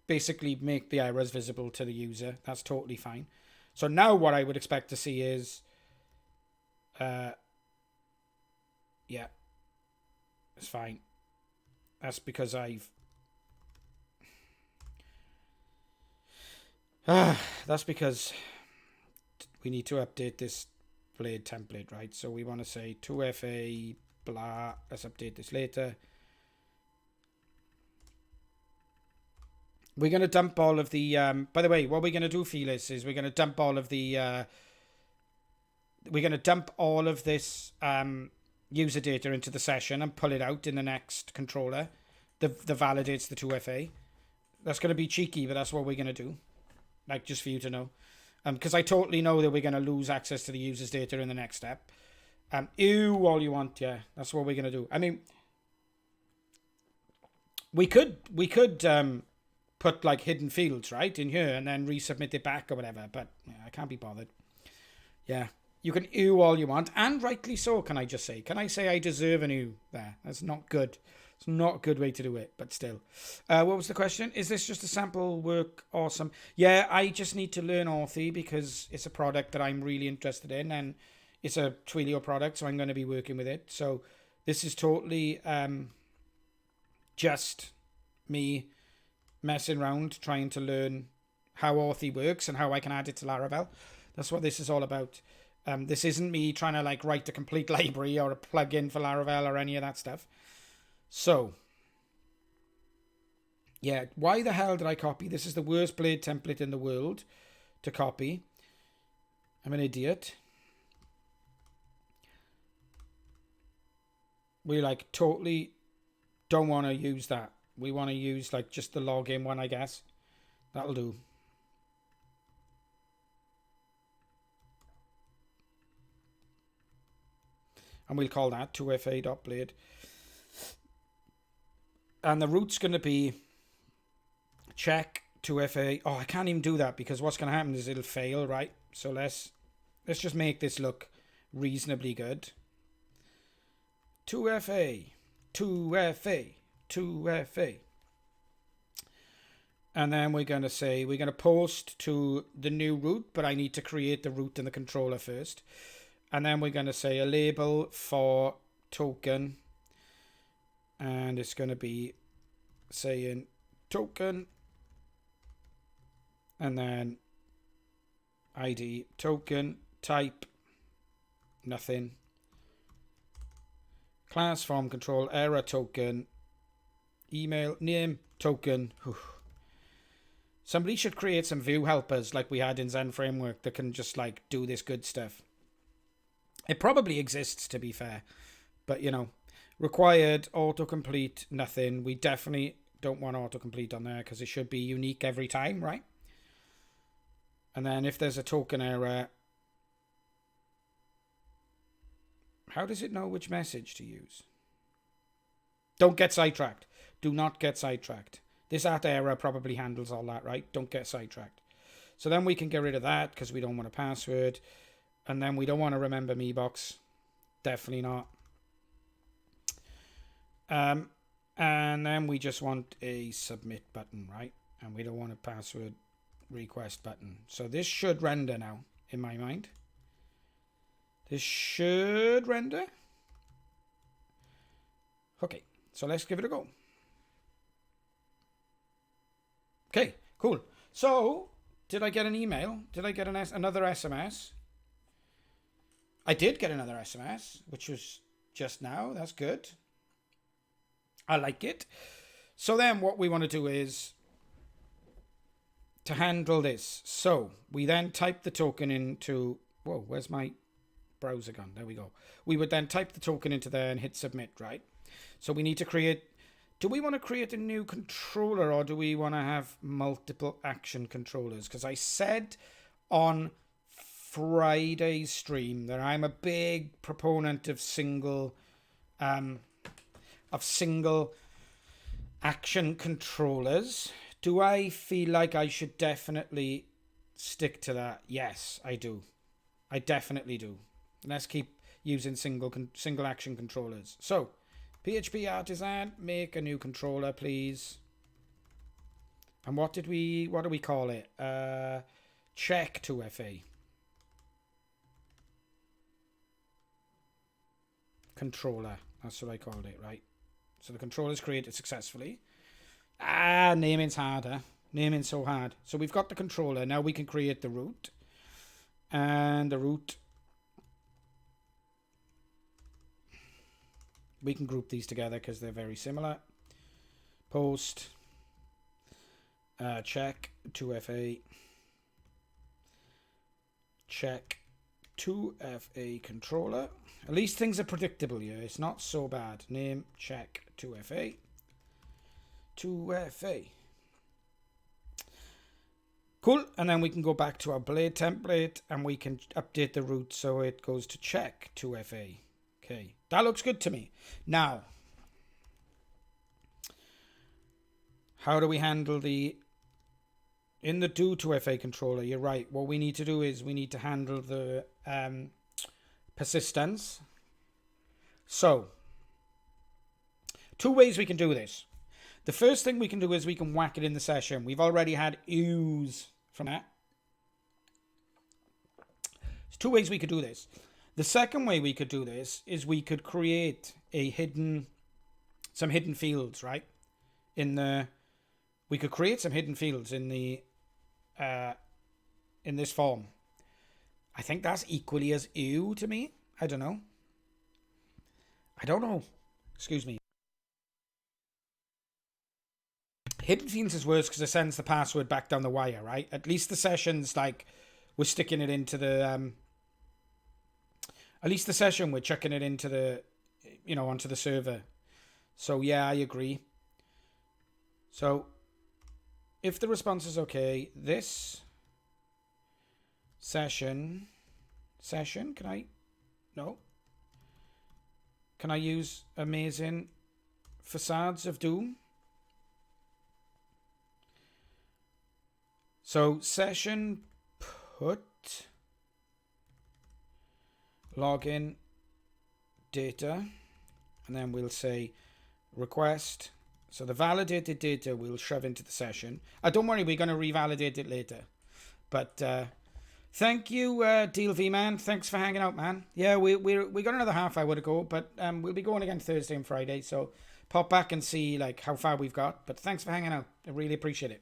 basically make the errors visible to the user. That's totally fine. So now what I would expect to see is yeah, it's fine. That's because that's because we need to update this blade template, right? So we want to say 2FA blah. Let's update this later. We're going to dump all of the by the way, what we're going to do, Felix, is we're going to dump all of the we're going to dump all of this user data into the session and pull it out in the next controller that validates the 2FA. That's going to be cheeky, but that's what we're going to do. Like, just for you to know. Because I totally know that we're going to lose access to the user's data in the next step. Ew, all you want, yeah. That's what we're going to do. I mean, we could put, like, hidden fields, right, in here and then resubmit it back or whatever. But yeah, I can't be bothered. Yeah. You can ew all you want, and rightly so, can I just say. Can I say I deserve an ew there? That's not good. It's not a good way to do it, but still. What was the question? Is this just a sample work? Awesome. Yeah, I just need to learn Authy because it's a product that I'm really interested in, and it's a Twilio product, so I'm going to be working with it. So this is totally just me messing around, trying to learn how Authy works and how I can add it to Laravel. That's what this is all about. This isn't me trying to like write a complete library or a plugin for Laravel or any of that stuff. So, yeah, why the hell did I copy? This is the worst blade template in the world to copy. I'm an idiot. We like totally don't want to use that. We want to use like just the login one, I guess. That'll do. And we'll call that 2fa.blade. And the route's going to be check 2fa. Oh, I can't even do that because what's going to happen is it'll fail, right? So let's just make this look reasonably good. 2fa, 2fa, 2fa. And then we're going to say we're going to post to the new route, but I need to create the route in the controller first. And then we're going to say a label for token. And it's going to be saying token. And then ID token type nothing. Class form control error token. Email name token. Somebody should create some view helpers like we had in Zen Framework that can just like do this good stuff. It probably exists, to be fair. But, you know, required, autocomplete, nothing. We definitely don't want autocomplete on there because it should be unique every time, right? And then if there's a token error, How does it know which message to use? Don't get sidetracked. Do not get sidetracked. This @error probably handles all that, right? Don't get sidetracked. So then we can get rid of that because we don't want a password. And then we don't want to remember me box. Definitely not. And then we just want a submit button, right? And we don't want a password request button. So this should render now, in my mind. This should render. Okay, so let's give it a go. Okay, cool. So, did I get an email? Did I get another SMS? I did get another SMS, which was just now. That's good. I like it. So then what we want to do is to handle this. So we then type the token into... Whoa, where's my browser gone? There we go. We would then type the token into there and hit submit, right? So we need to create... Do we want to create a new controller or do we want to have multiple action controllers? Because I said on Friday's stream that I'm a big proponent of single action controllers. Do I feel like I should definitely stick to that? Yes, I do. I definitely do. Let's keep using single action controllers. So, PHP Artisan, make a new controller, please. And what do we call it? Check 2FA. Controller. That's what I called it, right? So the controller is created successfully. Naming's harder. Naming's so hard. So we've got the controller. Now we can create the root. And the root... We can group these together because they're very similar. Post. Check 2FA. Check 2FA controller. At least things are predictable here. It's not so bad. Name check 2FA. 2FA. Cool. And then we can go back to our blade template and we can update the root so it goes to check 2FA. Okay. That looks good to me. Now, how do we handle in the do 2FA controller? You're right. What we need to do is we need to handle the persistence. So, two ways we can do this. The first thing we can do is we can whack it in the session. We've already had ooze from that. There's two ways we could do this. The second way we could do this is we could create some hidden fields, right? We could create some hidden fields in this form. I think that's equally as ew to me. I don't know. Excuse me. Hidden fields is worse because it sends the password back down the wire, right? At least the session's like we're sticking it into the at least the session we're chucking it into the onto the server. So yeah, I agree. So if the response is okay, this session, can I use amazing facades of doom? So session put login data, and then we'll say request. So the validated data we'll shove into the session. Don't worry, we're going to revalidate it later. But thank you, Deal V man. Thanks for hanging out, man. Yeah, we got another half hour to go, but we'll be going again Thursday and Friday. So pop back and see like how far we've got. But thanks for hanging out. I really appreciate it.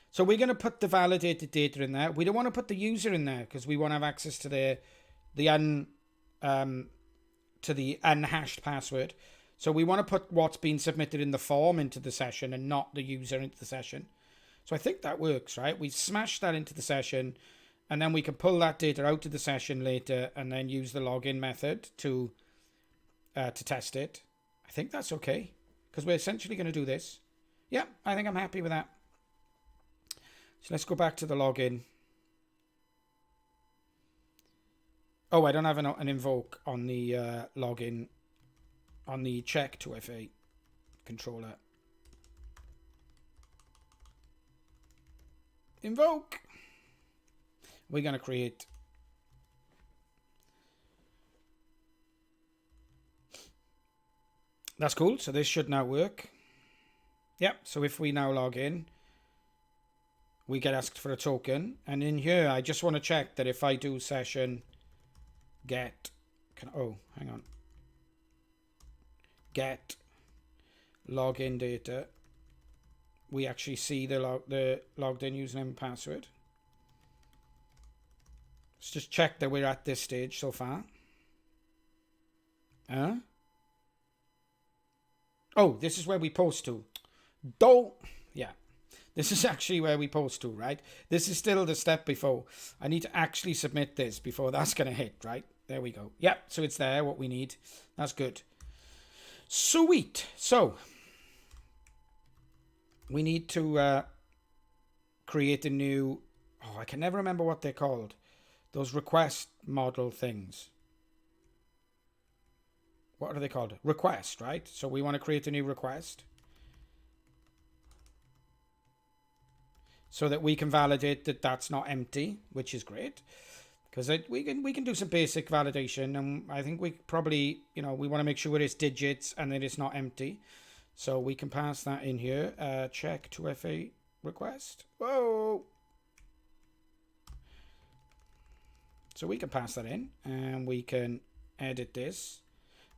So we're going to put the validated data in there. We don't want to put the user in there because we want to have access to the unhashed password. So we want to put what's been submitted in the form into the session and not the user into the session. So I think that works, right? We smash that into the session and then we can pull that data out of the session later and then use the login method to test it. I think that's okay because we're essentially going to do this. Yeah, I think I'm happy with that. So let's go back to the login. Oh, I don't have an invoke on the login, on the check 2FA controller. Invoke. We're going to create. That's cool. So this should now work. Yep. So if we now log in, we get asked for a token. And in here, I just want to check that if I do session get, hang on. Get login data, we actually see the logged in username and password. Let's just check that we're at this stage so far. Oh, this is where we post to. Yeah. This is actually where we post to, right? This is still the step before. I need to actually submit this before that's going to hit, right? There we go. Yep, so it's there, what we need. That's good. Sweet. So, we need to create a new... Oh, I can never remember what they're called. Those request model things. What are they called? Request, right? So we want to create a new request. So that we can validate that that's not empty, which is great. Because we can do some basic validation. And I think we probably, we want to make sure it's digits and that it's not empty. So we can pass that in here. Check 2FA request. Whoa! So we can pass that in. And we can edit this.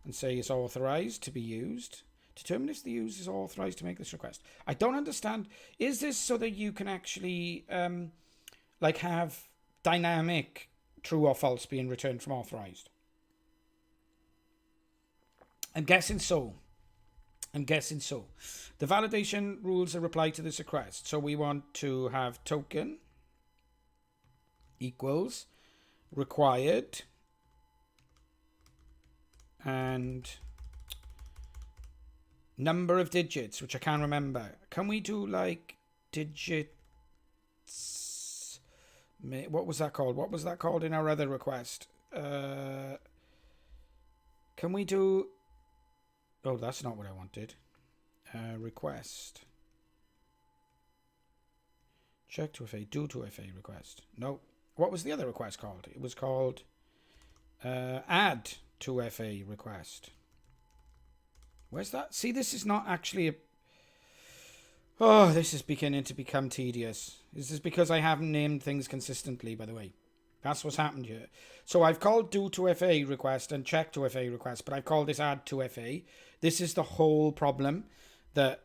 And say it's authorized to be used. Determine if the user is authorized to make this request. I don't understand. Is this so that you can actually have dynamic true or false being returned from authorized? I'm guessing so. The validation rules are reply to this request. So we want to have token equals required and number of digits, which I can't remember. Can we do like digits? What was that called? What was that called in our other request? Can we do... Oh, that's not what I wanted. Request. Check 2FA, do 2FA request. No. What was the other request called? It was called add 2FA request. Where's that? See, this is not actually a... Oh, this is beginning to become tedious. This is because I haven't named things consistently, by the way. That's what's happened here. So I've called do 2FA request and check 2FA request, but I've called this add 2FA. This is the whole problem, that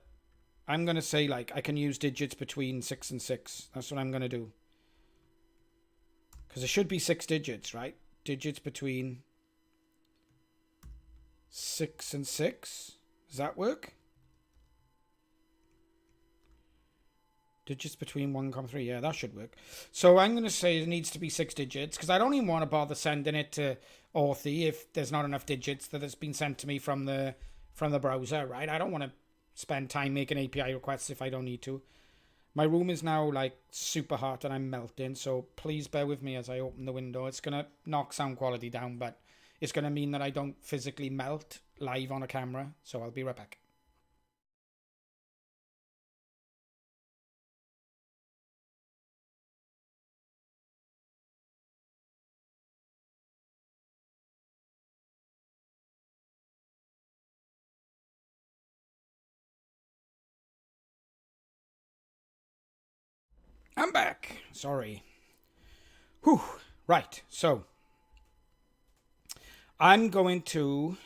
I'm going to say, like, I can use digits between 6 and 6. That's what I'm going to do. Because it should be 6 digits, right? Digits between 6 and 6. Does that work? Digits between 1, 3. Yeah, that should work. So I'm going to say it needs to be 6 digits, because I don't even want to bother sending it to Authy if there's not enough digits that has been sent to me from the browser, right? I don't want to spend time making API requests if I don't need to. My room is now like super hot and I'm melting, so please bear with me as I open the window. It's going to knock sound quality down, but it's going to mean that I don't physically melt live on a camera, so I'll be right back. I'm back. Sorry. Whew. Right, so I'm going to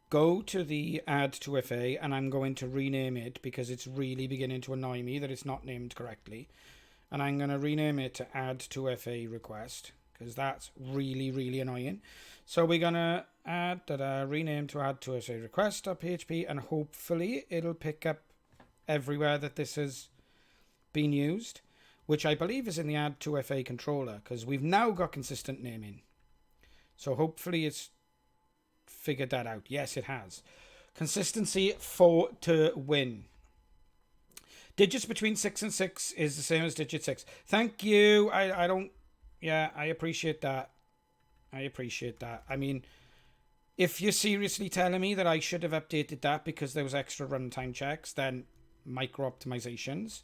go to the add 2FA and I'm going to rename it because it's really beginning to annoy me that it's not named correctly. And I'm going to rename it to add 2FA request because that's really, really annoying. So we're going to add rename to add 2FA request.php, and hopefully it'll pick up everywhere that this has been used, which I believe is in the add 2FA controller, because we've now got consistent naming. So hopefully it's figured that out. Yes, it has. Consistency for to win. Digits between 6 and 6 is the same as digit 6. Thank you. I don't... Yeah, I appreciate that. I appreciate that. I mean, if you're seriously telling me that I should have updated that because there was extra runtime checks, then micro optimizations,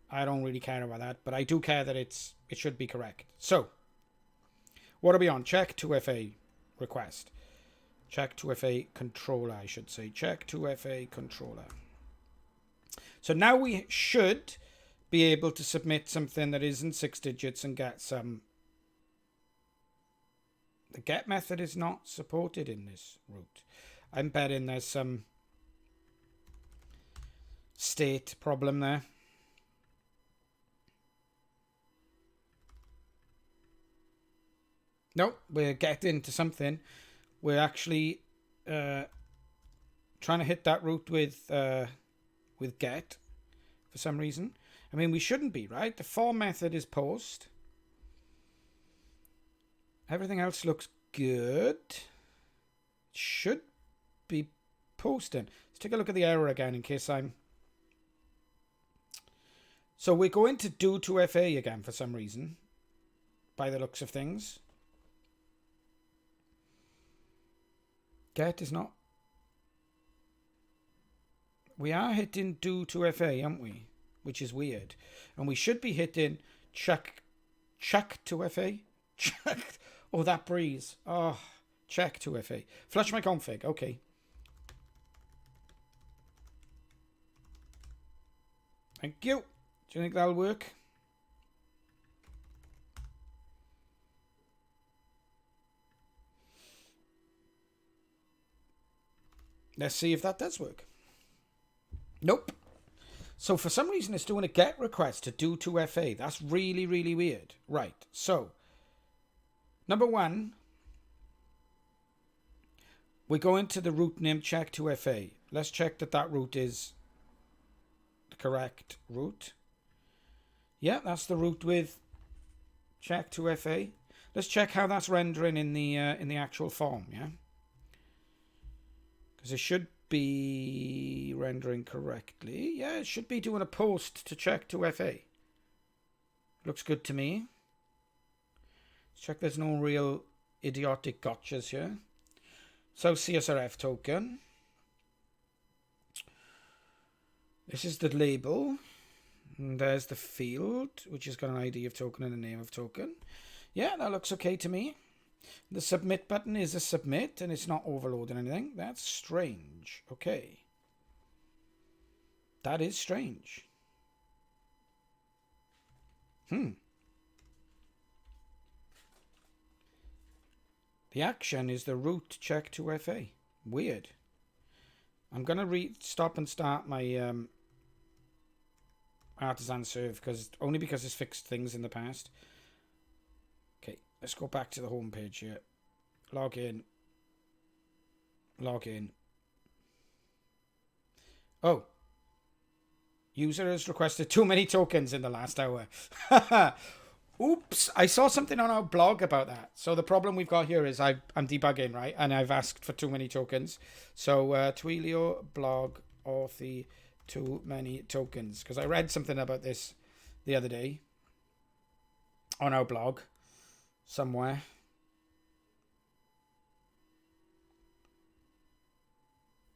I don't really care about that, but I do care that it should be correct. So, what are we on? Check 2FA request. Check 2FA controller, I should say. Check 2FA controller. So now we should be able to submit something that isn't 6 digits and get some. The get method is not supported in this route. I'm betting there's some state problem there. Nope, we're getting to something. We're actually trying to hit that route with get for some reason. I mean, we shouldn't be, right? The form method is post. Everything else looks good. Should be posting. Let's take a look at the error again in case I'm... So we're going to do 2FA again for some reason, by the looks of things. Get is not... We are hitting do 2FA, aren't we? Which is weird. And we should be hitting check 2FA. Check. Oh, that breeze. Oh, check 2FA. Flush my config. Okay. Thank you. Do you think that'll work? Let's see if that does work. Nope. So for some reason it's doing a get request to do 2FA. That's really, really weird. Right. So, number one, we go into the root name check 2FA. Let's check that that root is the correct root. Yeah, that's the root with check 2FA. Let's check how that's rendering in the actual form, yeah? Because it should be rendering correctly. Yeah, it should be doing a post to check 2FA. Looks good to me. Let's check there's no real idiotic gotchas here. So CSRF token. This is the label. And there's the field, which has got an ID of token and a name of token. Yeah, that looks okay to me. The submit button is a submit and it's not overloading anything. That's strange. Okay. That is strange. The action is the root check 2FA. Weird. I'm going to stop and start my artisan serve only because it's fixed things in the past. Okay, let's go back to the home page here. Log in. Log in. Oh. User has requested too many tokens in the last hour. Oops. I saw something on our blog about that. So the problem we've got here is I'm debugging, right? And I've asked for too many tokens. So Twilio blog Authy too many tokens. Because I read something about this the other day on our blog somewhere.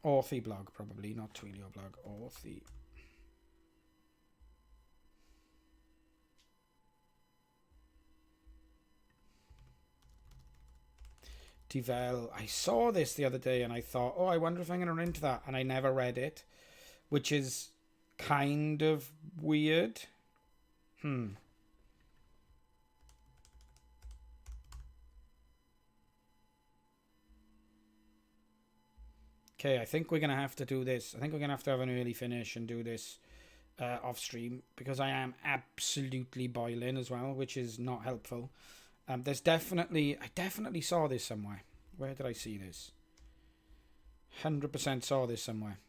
Authy blog, probably, not Twilio blog. Authy. Devel. I saw this the other day and I thought, oh, I wonder if I'm going to run into that. And I never read it, which is kind of weird. Okay, I think we're going to have to do this. I think we're going to have an early finish and do this off stream because I am absolutely boiling as well, which is not helpful. I definitely saw this somewhere. Where did I see this? 100% saw this somewhere.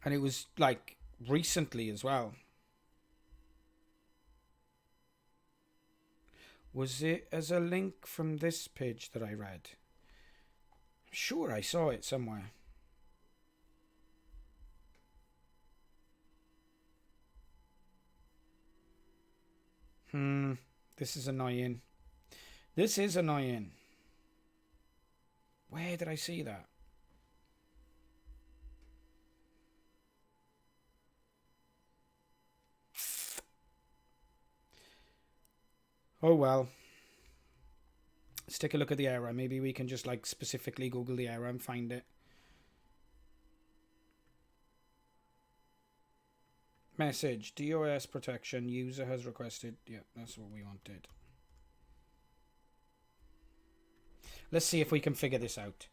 And it was like recently as well. Was it as a link from this page that I read? I'm sure I saw it somewhere. This is annoying. This is annoying. Where did I see that? Oh well. Let's take a look at the error. Maybe we can just like specifically Google the error and find it. Message, DOS protection, user has requested. Yeah, that's what we wanted. Let's see if we can figure this out.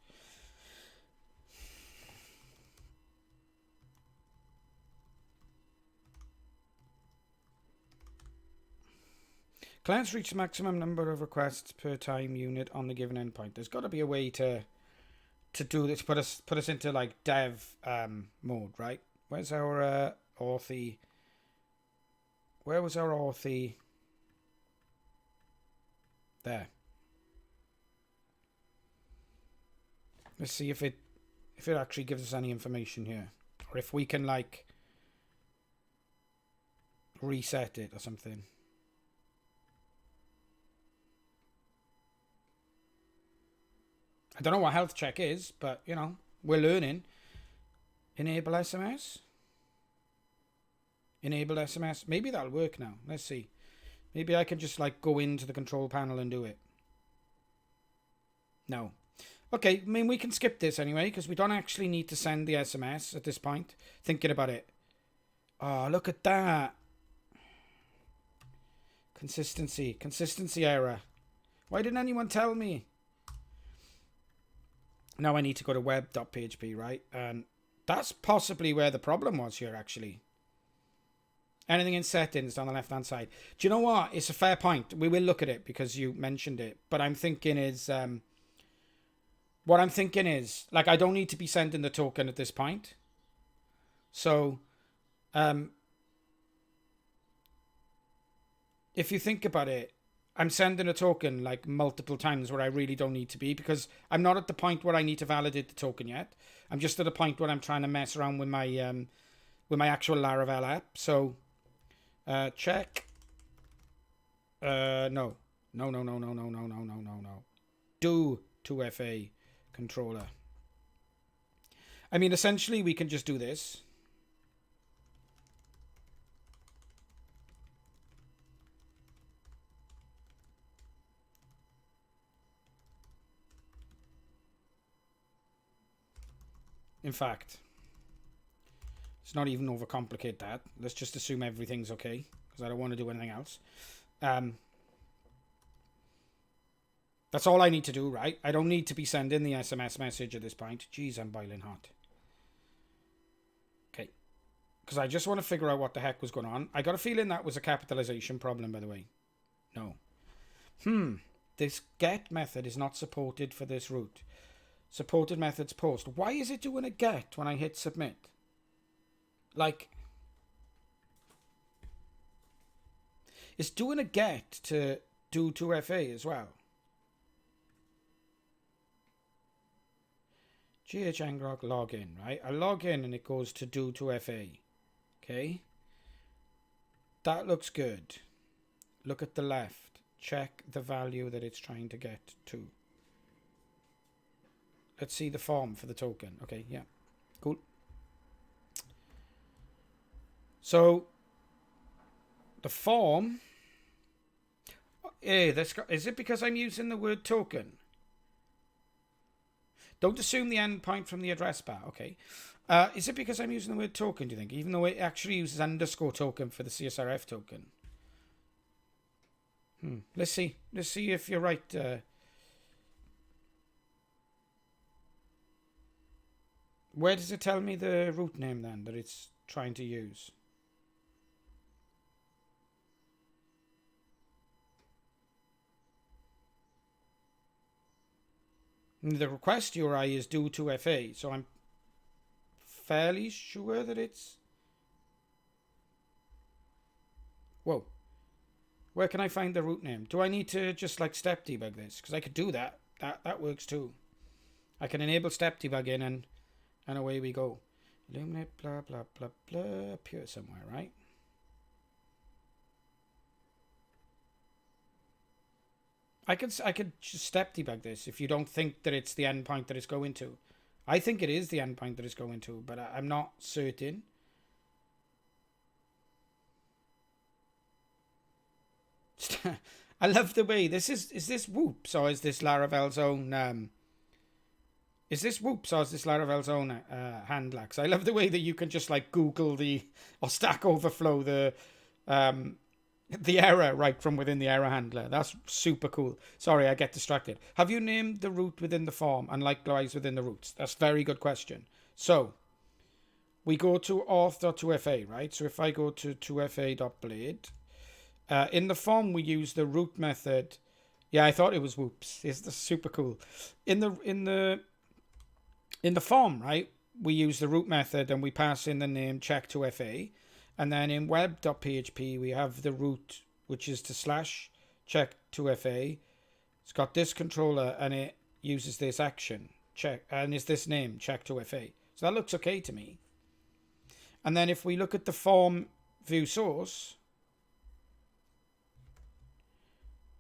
Clients reach the maximum number of requests per time unit on the given endpoint. There's got to be a way to do this. Put us into like dev mode, right? Where's our Authy? Where was our Authy? There. Let's see if it actually gives us any information here, or if we can like reset it or something. I don't know what health check is, but you know, we're learning. Enable SMS. Enable SMS. Maybe that'll work now. Let's see. Maybe I can just like go into the control panel and do it. No. Okay, I mean, we can skip this anyway, because we don't actually need to send the SMS at this point. Thinking about it. Oh, look at that. Consistency error. Why didn't anyone tell me? Now I need to go to web.php, right? And that's possibly where the problem was here, actually. Anything in settings on the left-hand side. Do you know what? It's a fair point. We will look at it because you mentioned it. But I'm thinking is... what I'm thinking is, like, I don't need to be sending the token at this point. So, if you think about it, I'm sending a token like multiple times where I really don't need to be, because I'm not at the point where I need to validate the token yet. I'm just at a point where I'm trying to mess around with my actual Laravel app. So, check. No. Do 2FA controller. I mean, essentially, we can just do this. In fact, let's not even overcomplicate that. Let's just assume everything's okay, because I don't want to do anything else. That's all I need to do, right? I don't need to be sending the SMS message at this point. Jeez, I'm boiling hot. Okay. Because I just want to figure out what the heck was going on. I got a feeling that was a capitalization problem, by the way. No. This get method is not supported for this route. Supported methods post. Why is it doing a get when I hit submit? Like, it's doing a get to do 2FA as well. GHNgrok login, right? I log in and it goes to do 2FA. Okay. That looks good. Look at the left. Check the value that it's trying to get to. Let's see the form for the token. Okay, yeah. Cool. So, the form... Hey, is it because I'm using the word token? Don't assume the endpoint from the address bar. Okay. Is it because I'm using the word token, do you think? Even though it actually uses underscore token for the CSRF token. Let's see. Let's see if you're right. Where does it tell me the root name then that it's trying to use? The request URI is do 2FA, so I'm fairly sure that it's... Whoa. Where can I find the root name? Do I need to just like step debug this? Because I could do that. That works too. I can enable step debugging and away we go. Illuminate blah blah blah blah appear somewhere, right? I could just step debug this if you don't think that it's the endpoint that it's going to. I think it is the endpoint that it's going to, but I'm not certain. I love the way this is this Whoops or is this Laravel's own is this Whoops or is this Laravel's own handler? 'Cause I love the way that you can just like Google or Stack Overflow the error right from within the error handler. That's super cool. Sorry, I get distracted. Have you named the root within the form and likewise within the roots? That's a very good question. So we go to auth.2fa, right? So if I go to 2fa.blade, in the form we use the root method. Yeah, I thought it was Whoops. It's super cool. In the form, right? We use the root method and we pass in the name check2fa. And then in web.php, we have the root, which is to /check2fa. It's got this controller and it uses this action, check, and it's this name, check2fa. So that looks okay to me. And then if we look at the form view source,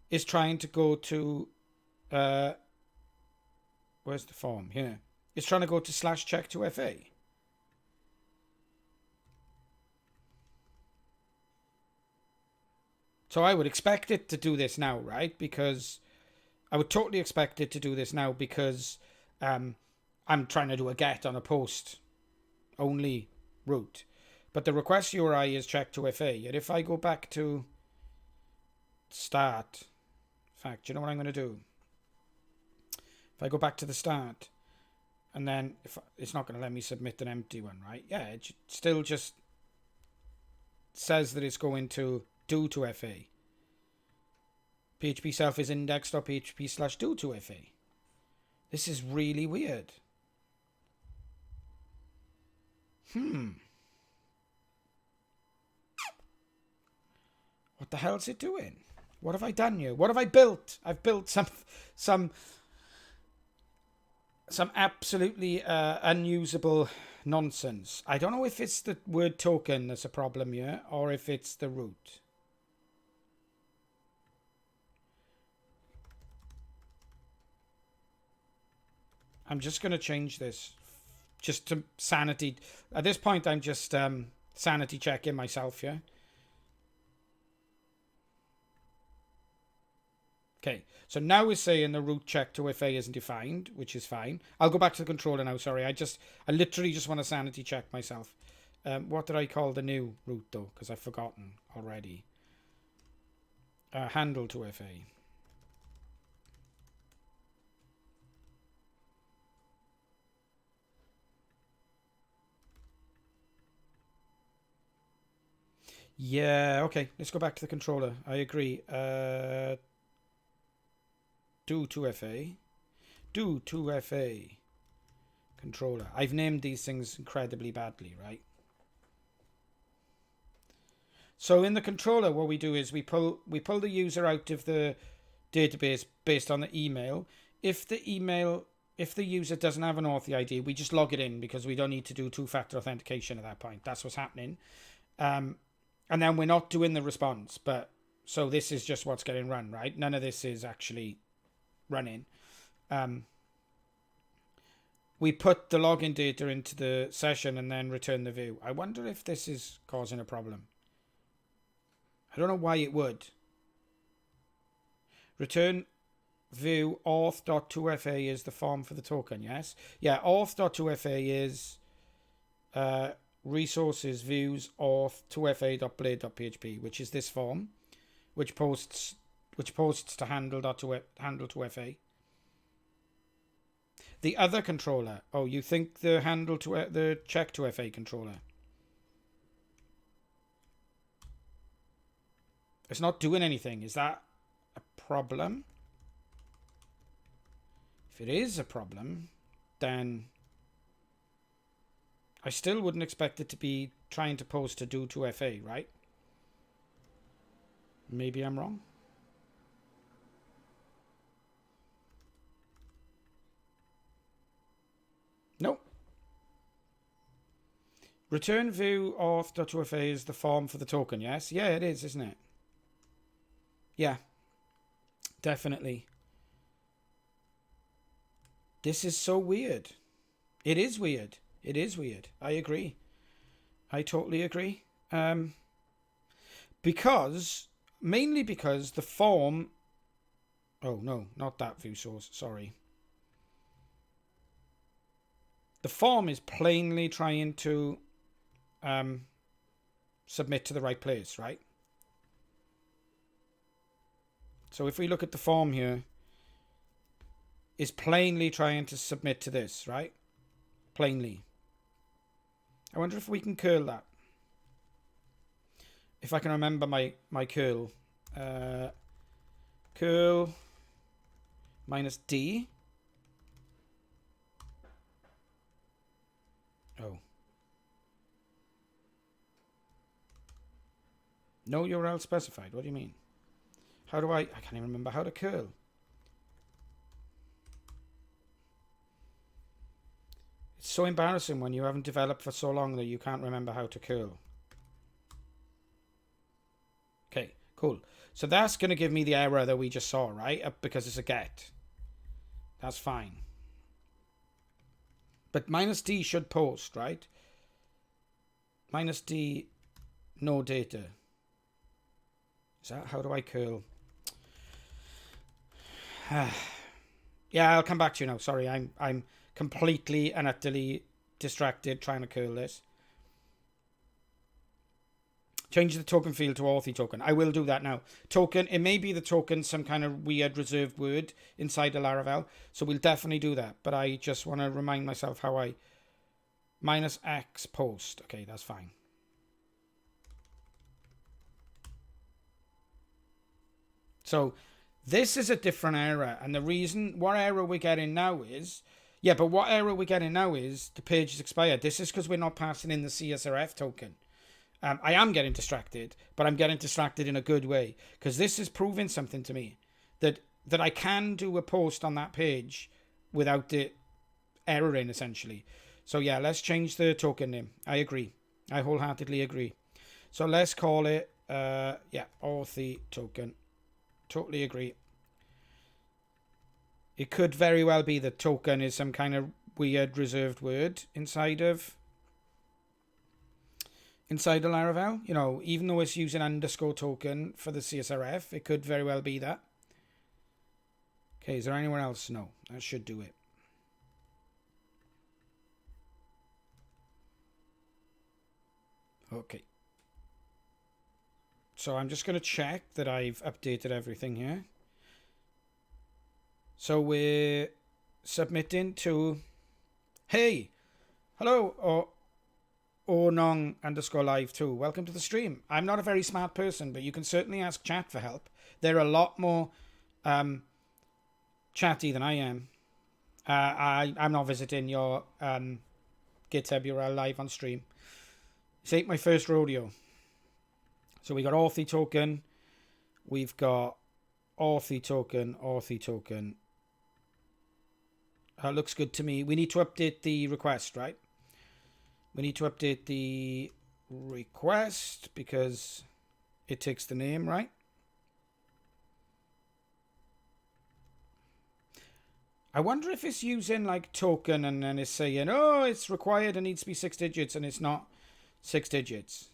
it's trying to go to, where's the form? Here. It's trying to go to /check2fa. So I would expect it to do this now, right? Because I would totally expect it to do this now because I'm trying to do a get on a post only route. But the request URI is check2fa. And if I go back to start, in fact, you know what I'm going to do? If I go back to the start, and then if it's not going to let me submit an empty one, right? Yeah, it still just says that it's going to do to fa. PHP self is index.php/do to fa. This is really weird. What the hell is it doing? What have I done here? What have I built? I've built some absolutely unusable nonsense. I don't know if it's the word token that's a problem here or if it's the root. I'm just going to change this just to sanity. At this point, I'm just sanity checking myself here. Okay, so now we're saying the root check2fa isn't defined, which is fine. I'll go back to the controller now, sorry. I literally just want to sanity check myself. What did I call the new root, though? Because I've forgotten already. Handle to fa. Yeah, okay. Let's go back to the controller. I agree. Do to fa. Do to fa. Controller. I've named these things incredibly badly, right? So in the controller, what we do is we pull the user out of the database based on the email. If the user doesn't have an Authy ID, we just log it in because we don't need to do two-factor authentication at that point. That's what's happening. And then we're not doing the response, but so this is just what's getting run, right? None of this is actually running. We put the login data into the session and then return the view. I wonder if this is causing a problem. I don't know why it would. Return view auth.2fa is the form for the token, yes? Yeah, auth.2fa is resources views auth 2fa.blade.php, which is this form, which posts to handle2fa. The other controller. Oh, you think the the check2fa controller? It's not doing anything. Is that a problem? If it is a problem, then I still wouldn't expect it to be trying to post to do to fa, right? Maybe I'm wrong. Nope. Return view auth.2fa is the form for the token, yes? Yeah, it is, isn't it? Yeah. Definitely. This is so weird. It is weird. It is weird. I agree. I totally agree. Mainly because the form... Oh, no, not that view source. Sorry. The form is plainly trying to submit to the right place, right? So if we look at the form here, is plainly trying to submit to this, right? Plainly. I wonder if we can curl that. If I can remember my curl. Curl minus D. Oh. No URL specified. What do you mean? How do I can't even remember how to curl. It's so embarrassing when you haven't developed for so long that you can't remember how to curl. Okay, cool. So that's going to give me the error that we just saw, right? Because it's a get. That's fine. But minus D should post, right? Minus D, no data. Is that, how do I curl? Yeah, I'll come back to you now. Sorry, I'm completely and utterly distracted trying to curl this. Change the token field to Authy token. I will do that now. Token, it may be the token, some kind of weird reserved word inside the Laravel. So we'll definitely do that. But I just want to remind myself how I... Minus X post. Okay, that's fine. So this is a different error. And the reason, what error we're getting now is... Yeah, but what error we're getting now is the page is expired. This is because we're not passing in the CSRF token. I am getting distracted, but I'm getting distracted in a good way because this is proving something to me that I can do a post on that page without it erroring essentially. So yeah, let's change the token name. I agree. I wholeheartedly agree. So let's call it Authy token. Totally agree. It could very well be that token is some kind of weird reserved word inside of Laravel, you know, even though it's using underscore token for the CSRF, it could very well be that. Okay, is there anywhere else? No, that should do it. Okay. So I'm just going to check that I've updated everything here. So we're submitting to, hey, hello, Nong underscore live too. Welcome to the stream. I'm not a very smart person, but you can certainly ask chat for help. They're a lot more chatty than I am. I'm not visiting your GitHub URL live on stream. This ain't my first rodeo. So we got Authy token. We've got Authy token, Authy token. Looks good to me. We need to update the request, right? We need to update the request because it takes the name, right? I wonder if it's using like token and then it's saying, oh, it's required and needs to be 6 digits and it's not 6 digits.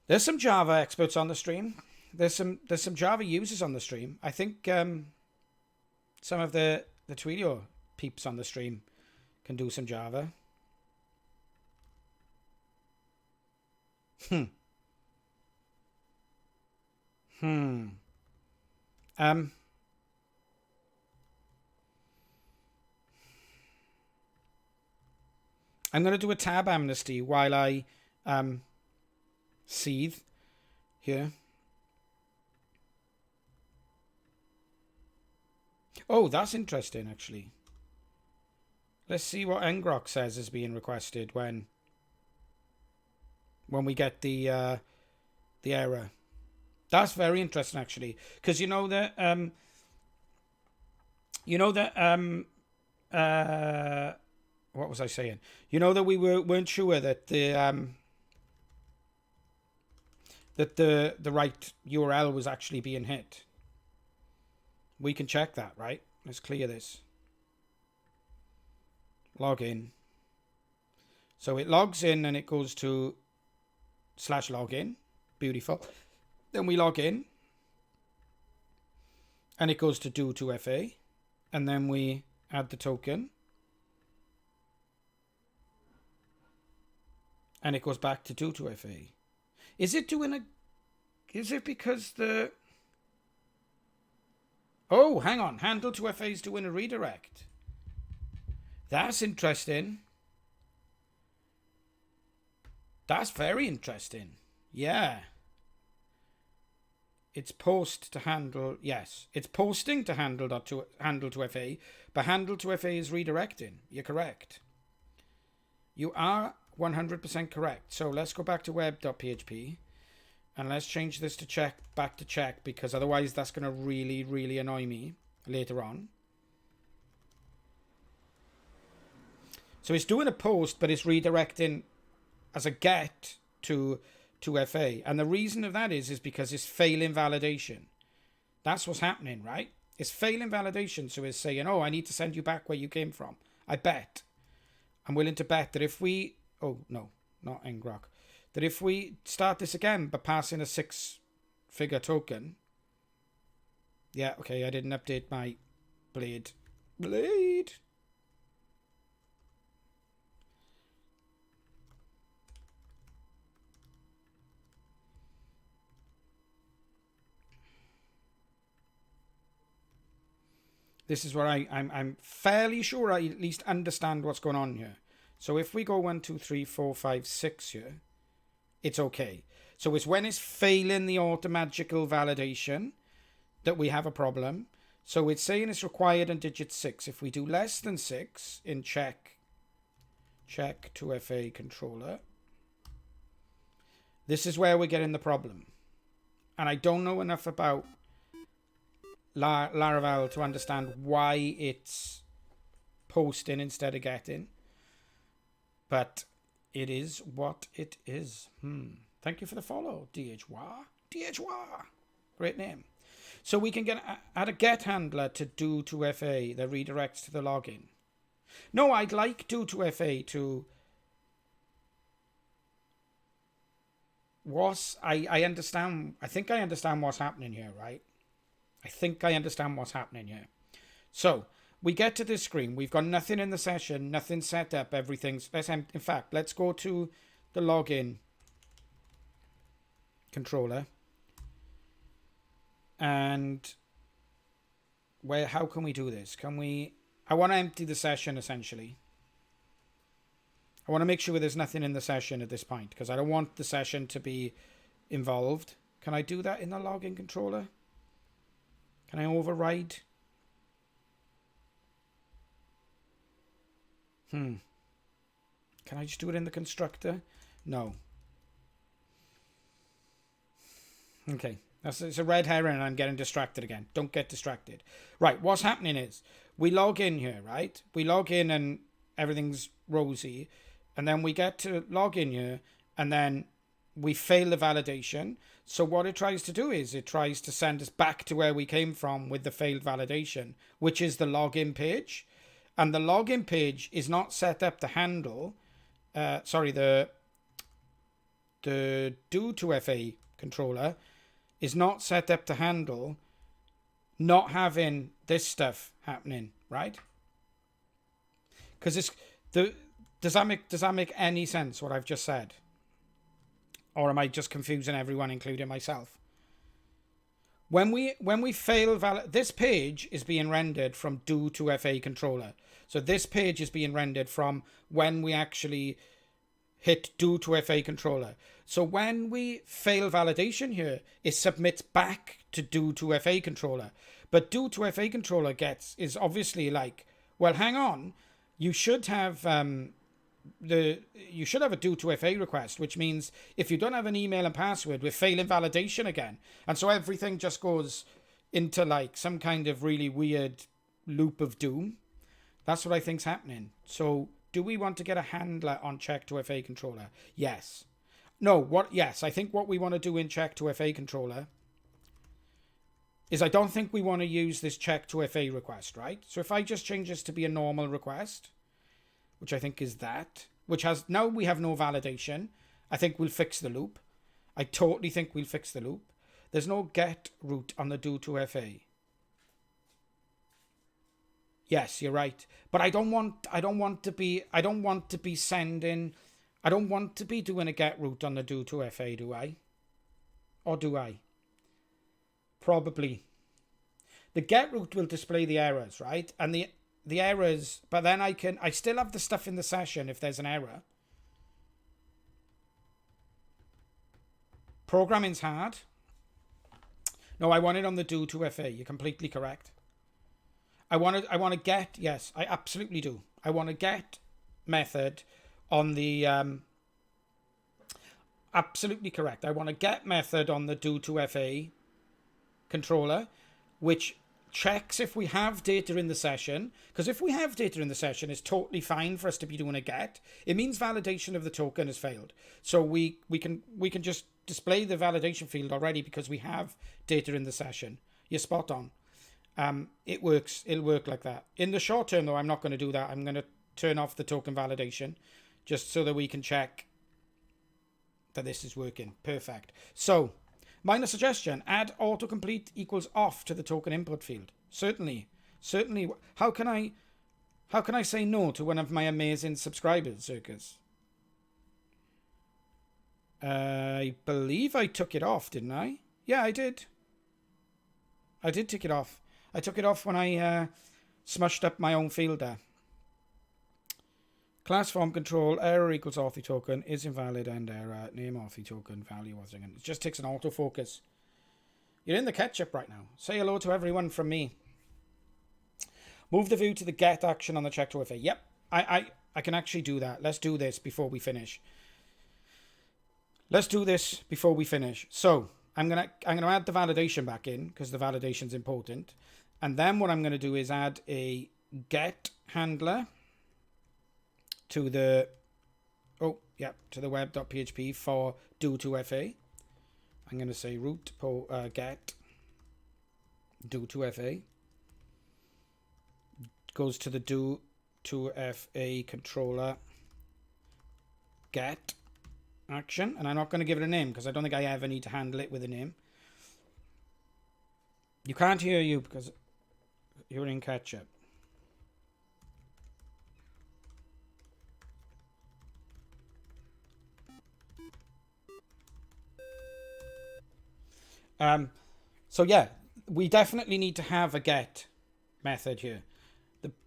There's some Java experts on the stream. There's some Java users on the stream. I think some of the Twilio peeps on the stream can do some Java. I'm going to do a tab amnesty while I seethe here. Oh, that's interesting, actually. Let's see what ngrok says is being requested when we get the error. That's very interesting, actually, because you know that what was I saying? You know that we weren't sure that the right URL was actually being hit. we can check that, right? Let's clear this. Log in. So it logs in and it goes to /login. Beautiful. Then we log in. And it goes to do2fa. And then we add the token. And it goes back to do2fa. Is it doing a... Is it because the... Oh, hang on. Handle2fa is doing a redirect. That's interesting. That's very interesting. Yeah. It's post to handle. Yes. It's posting to handle2fa, but handle2fa is redirecting. You're correct. You are 100% correct. So let's go back to web.php and let's change this to check, back to check, because otherwise that's going to really, really annoy me later on. So it's doing a post, but it's redirecting as a get to FA. And the reason of that is because it's failing validation. That's what's happening, right? It's failing validation. So it's saying, oh, I need to send you back where you came from. I bet. I'm willing to bet that if we... Oh, no, not ngrok. That if we start this again by passing a 6-figure token... Yeah, okay, I didn't update my blade. This is where I'm fairly sure I at least understand what's going on here. So if we go 1, 2, 3, 4, 5, 6 here, it's okay. So it's when it's failing the automagical validation that we have a problem. So it's saying it's required on digit 6. If we do less than 6 in check to FA controller, this is where we're getting the problem. And I don't know enough about Laravel to understand why it's posting instead of getting, but it is what it is. Thank you for the follow, DHWA. Great name. So we can add a get handler to do2fa that redirects to the login. No, I'd like do2fa to... I understand. I think I understand what's happening here, right? I think I understand what's happening here. So we get to this screen. We've got nothing in the session, nothing set up, everything's... In fact, let's go to the login controller. And how can we do this? I want to empty the session, essentially. I want to make sure there's nothing in the session at this point, because I don't want the session to be involved. Can I do that in the login controller? Can I override? Can I just do it in the constructor? No. Okay. It's a red herring and I'm getting distracted again. Don't get distracted. Right. What's happening is we log in here, right? We log in and everything's rosy. And then we get to log in here and then we fail the validation. So what it tries to do is it tries to send us back to where we came from with the failed validation, which is the login page. And the login page is not set up to handle, the do2fa controller is not set up to handle not having this stuff happening, right? Because does that make any sense what I've just said? Or am I just confusing everyone, including myself? When we fail this page is being rendered from do2fa controller. So this page is being rendered from when we actually hit do2fa controller. So when we fail validation here, it submits back to do2fa controller. But do2fa controller is obviously like, well, hang on, you should have you should have a do2fa request, which means if you don't have an email and password, we're failing validation again. And so everything just goes into like some kind of really weird loop of doom. That's what I think's happening. So do we want to get a handler on check2fa controller? Yes. No, yes, I think what we want to do in check2fa controller is I don't think we want to use this check to FA request, right? So if I just change this to be a normal request, which I think is that, which has, now we have no validation. I think we'll fix the loop. I totally think we'll fix the loop. There's no get root on the do to FA. Yes, you're right. But I don't want to be doing a get root on the do to FA, do I? Or do I? Probably. The get root will display the errors, right? And the errors, but then I still have the stuff in the session if there's an error. Programming's hard. No, I want it on the do to FA. You're completely correct. I want to get, yes, I absolutely do. I want to get method on the, absolutely correct. I want to get method on the do to FA controller, which checks if we have data in the session. Because if we have data in the session, it's totally fine for us to be doing a get. It means validation of the token has failed. So we can just display the validation field already because we have data in the session. You're spot on. It works. It'll work like that. In the short term, though, I'm not going to do that. I'm going to turn off the token validation just so that we can check that this is working. Perfect. So, minor suggestion, add autocomplete equals off to the token input field. Certainly. How can I say no to one of my amazing subscribers, Circus? I believe I took it off, didn't I? Yeah, I did. I did take it off. I took it off when I smushed up my own field there. Class form control, error equals Authy token, is invalid, end error, name Authy token, value was again. It just takes an autofocus. You're in the ketchup right now. Say hello to everyone from me. Move the view to the get action on the check to FA. Yep, I can actually do that. Let's do this before we finish. So I'm gonna add the validation back in because the validation's important. And then what I'm going to do is add a get handler to the web.php for do to FA. I'm going to say root get do to FA. Goes to the do to FA controller get action. And I'm not going to give it a name because I don't think I ever need to handle it with a name. You can't hear you because you're in ketchup. So yeah, we definitely need to have a get method here.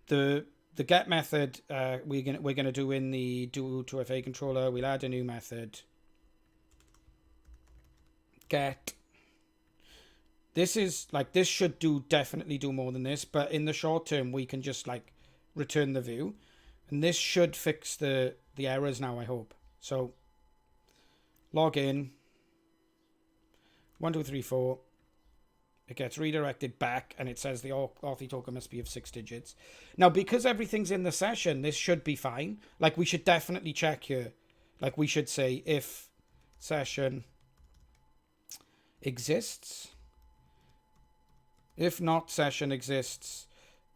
The get method we're gonna do in the do to FA controller. We'll add a new method. Get. This should definitely do more than this, but in the short term we can just return the view, and this should fix the errors now, I hope. So log in 1 2 3 4. It gets redirected back and it says the Authy token must be of 6 digits. Now because everything's in the session, this should be fine. We should definitely check here. We should say if session exists. If not session exists,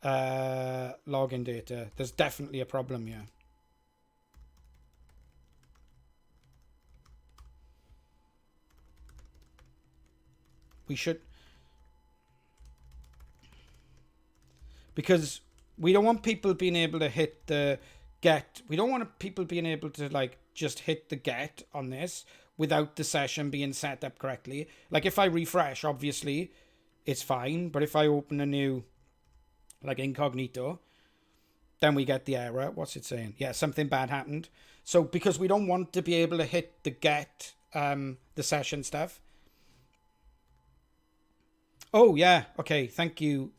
login data. There's definitely a problem here. We should, because we don't want people being able to hit the get. We don't want people being able to just hit the get on this without the session being set up correctly. If I refresh, obviously it's fine, but if I open a new incognito, then we get the error. What's it saying? Yeah, something bad happened. So because we don't want to be able to hit the get the session stuff. Oh yeah, okay, thank you.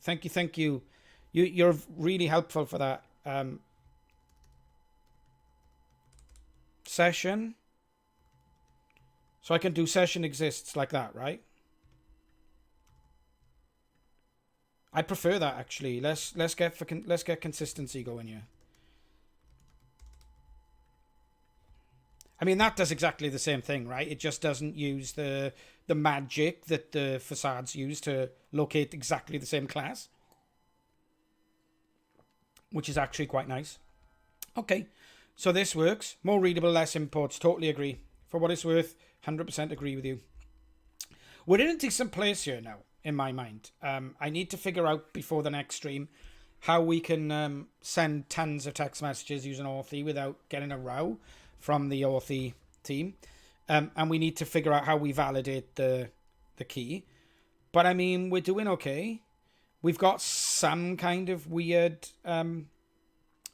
You're really helpful for that. Session. So I can do session exists like that, right? I prefer that actually. Let's get consistency going here. I mean, that does exactly the same thing, right? It just doesn't use the magic that the facades use to locate exactly the same class, which is actually quite nice. Okay, so this works. More readable, less imports. Totally agree. For what it's worth, 100% agree with you. We're in a decent place here now, in my mind. I need to figure out before the next stream how we can send tons of text messages using Authy without getting a row from the Authy team. And we need to figure out how we validate the key. But I mean, we're doing okay. We've got some kind of weird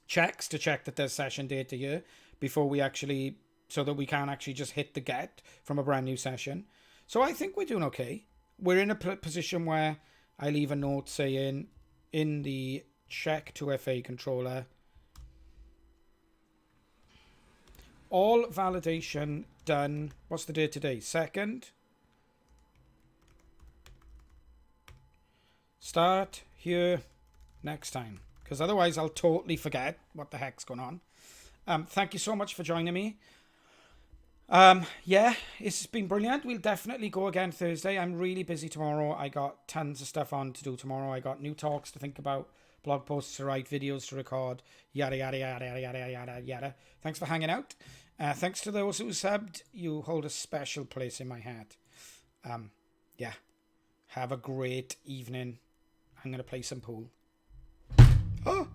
checks to check that there's session data here before we actually, so that we can actually just hit the get from a brand new session. So I think we're doing okay. We're in a position where I leave a note saying in the check 2FA controller, all validation done. What's the date today? 2nd. Start here next time, because otherwise I'll totally forget what the heck's going on. Thank you so much for joining me. Yeah, it's been brilliant. We'll definitely go again Thursday. I'm really busy tomorrow. I got tons of stuff on to do tomorrow. I got new talks to think about, blog posts to write, videos to record, yada, yada, yada, yada, yada, yada, yada. Thanks for hanging out. Thanks to those who subbed. You hold a special place in my heart. Yeah. Have a great evening. I'm going to play some pool. Oh!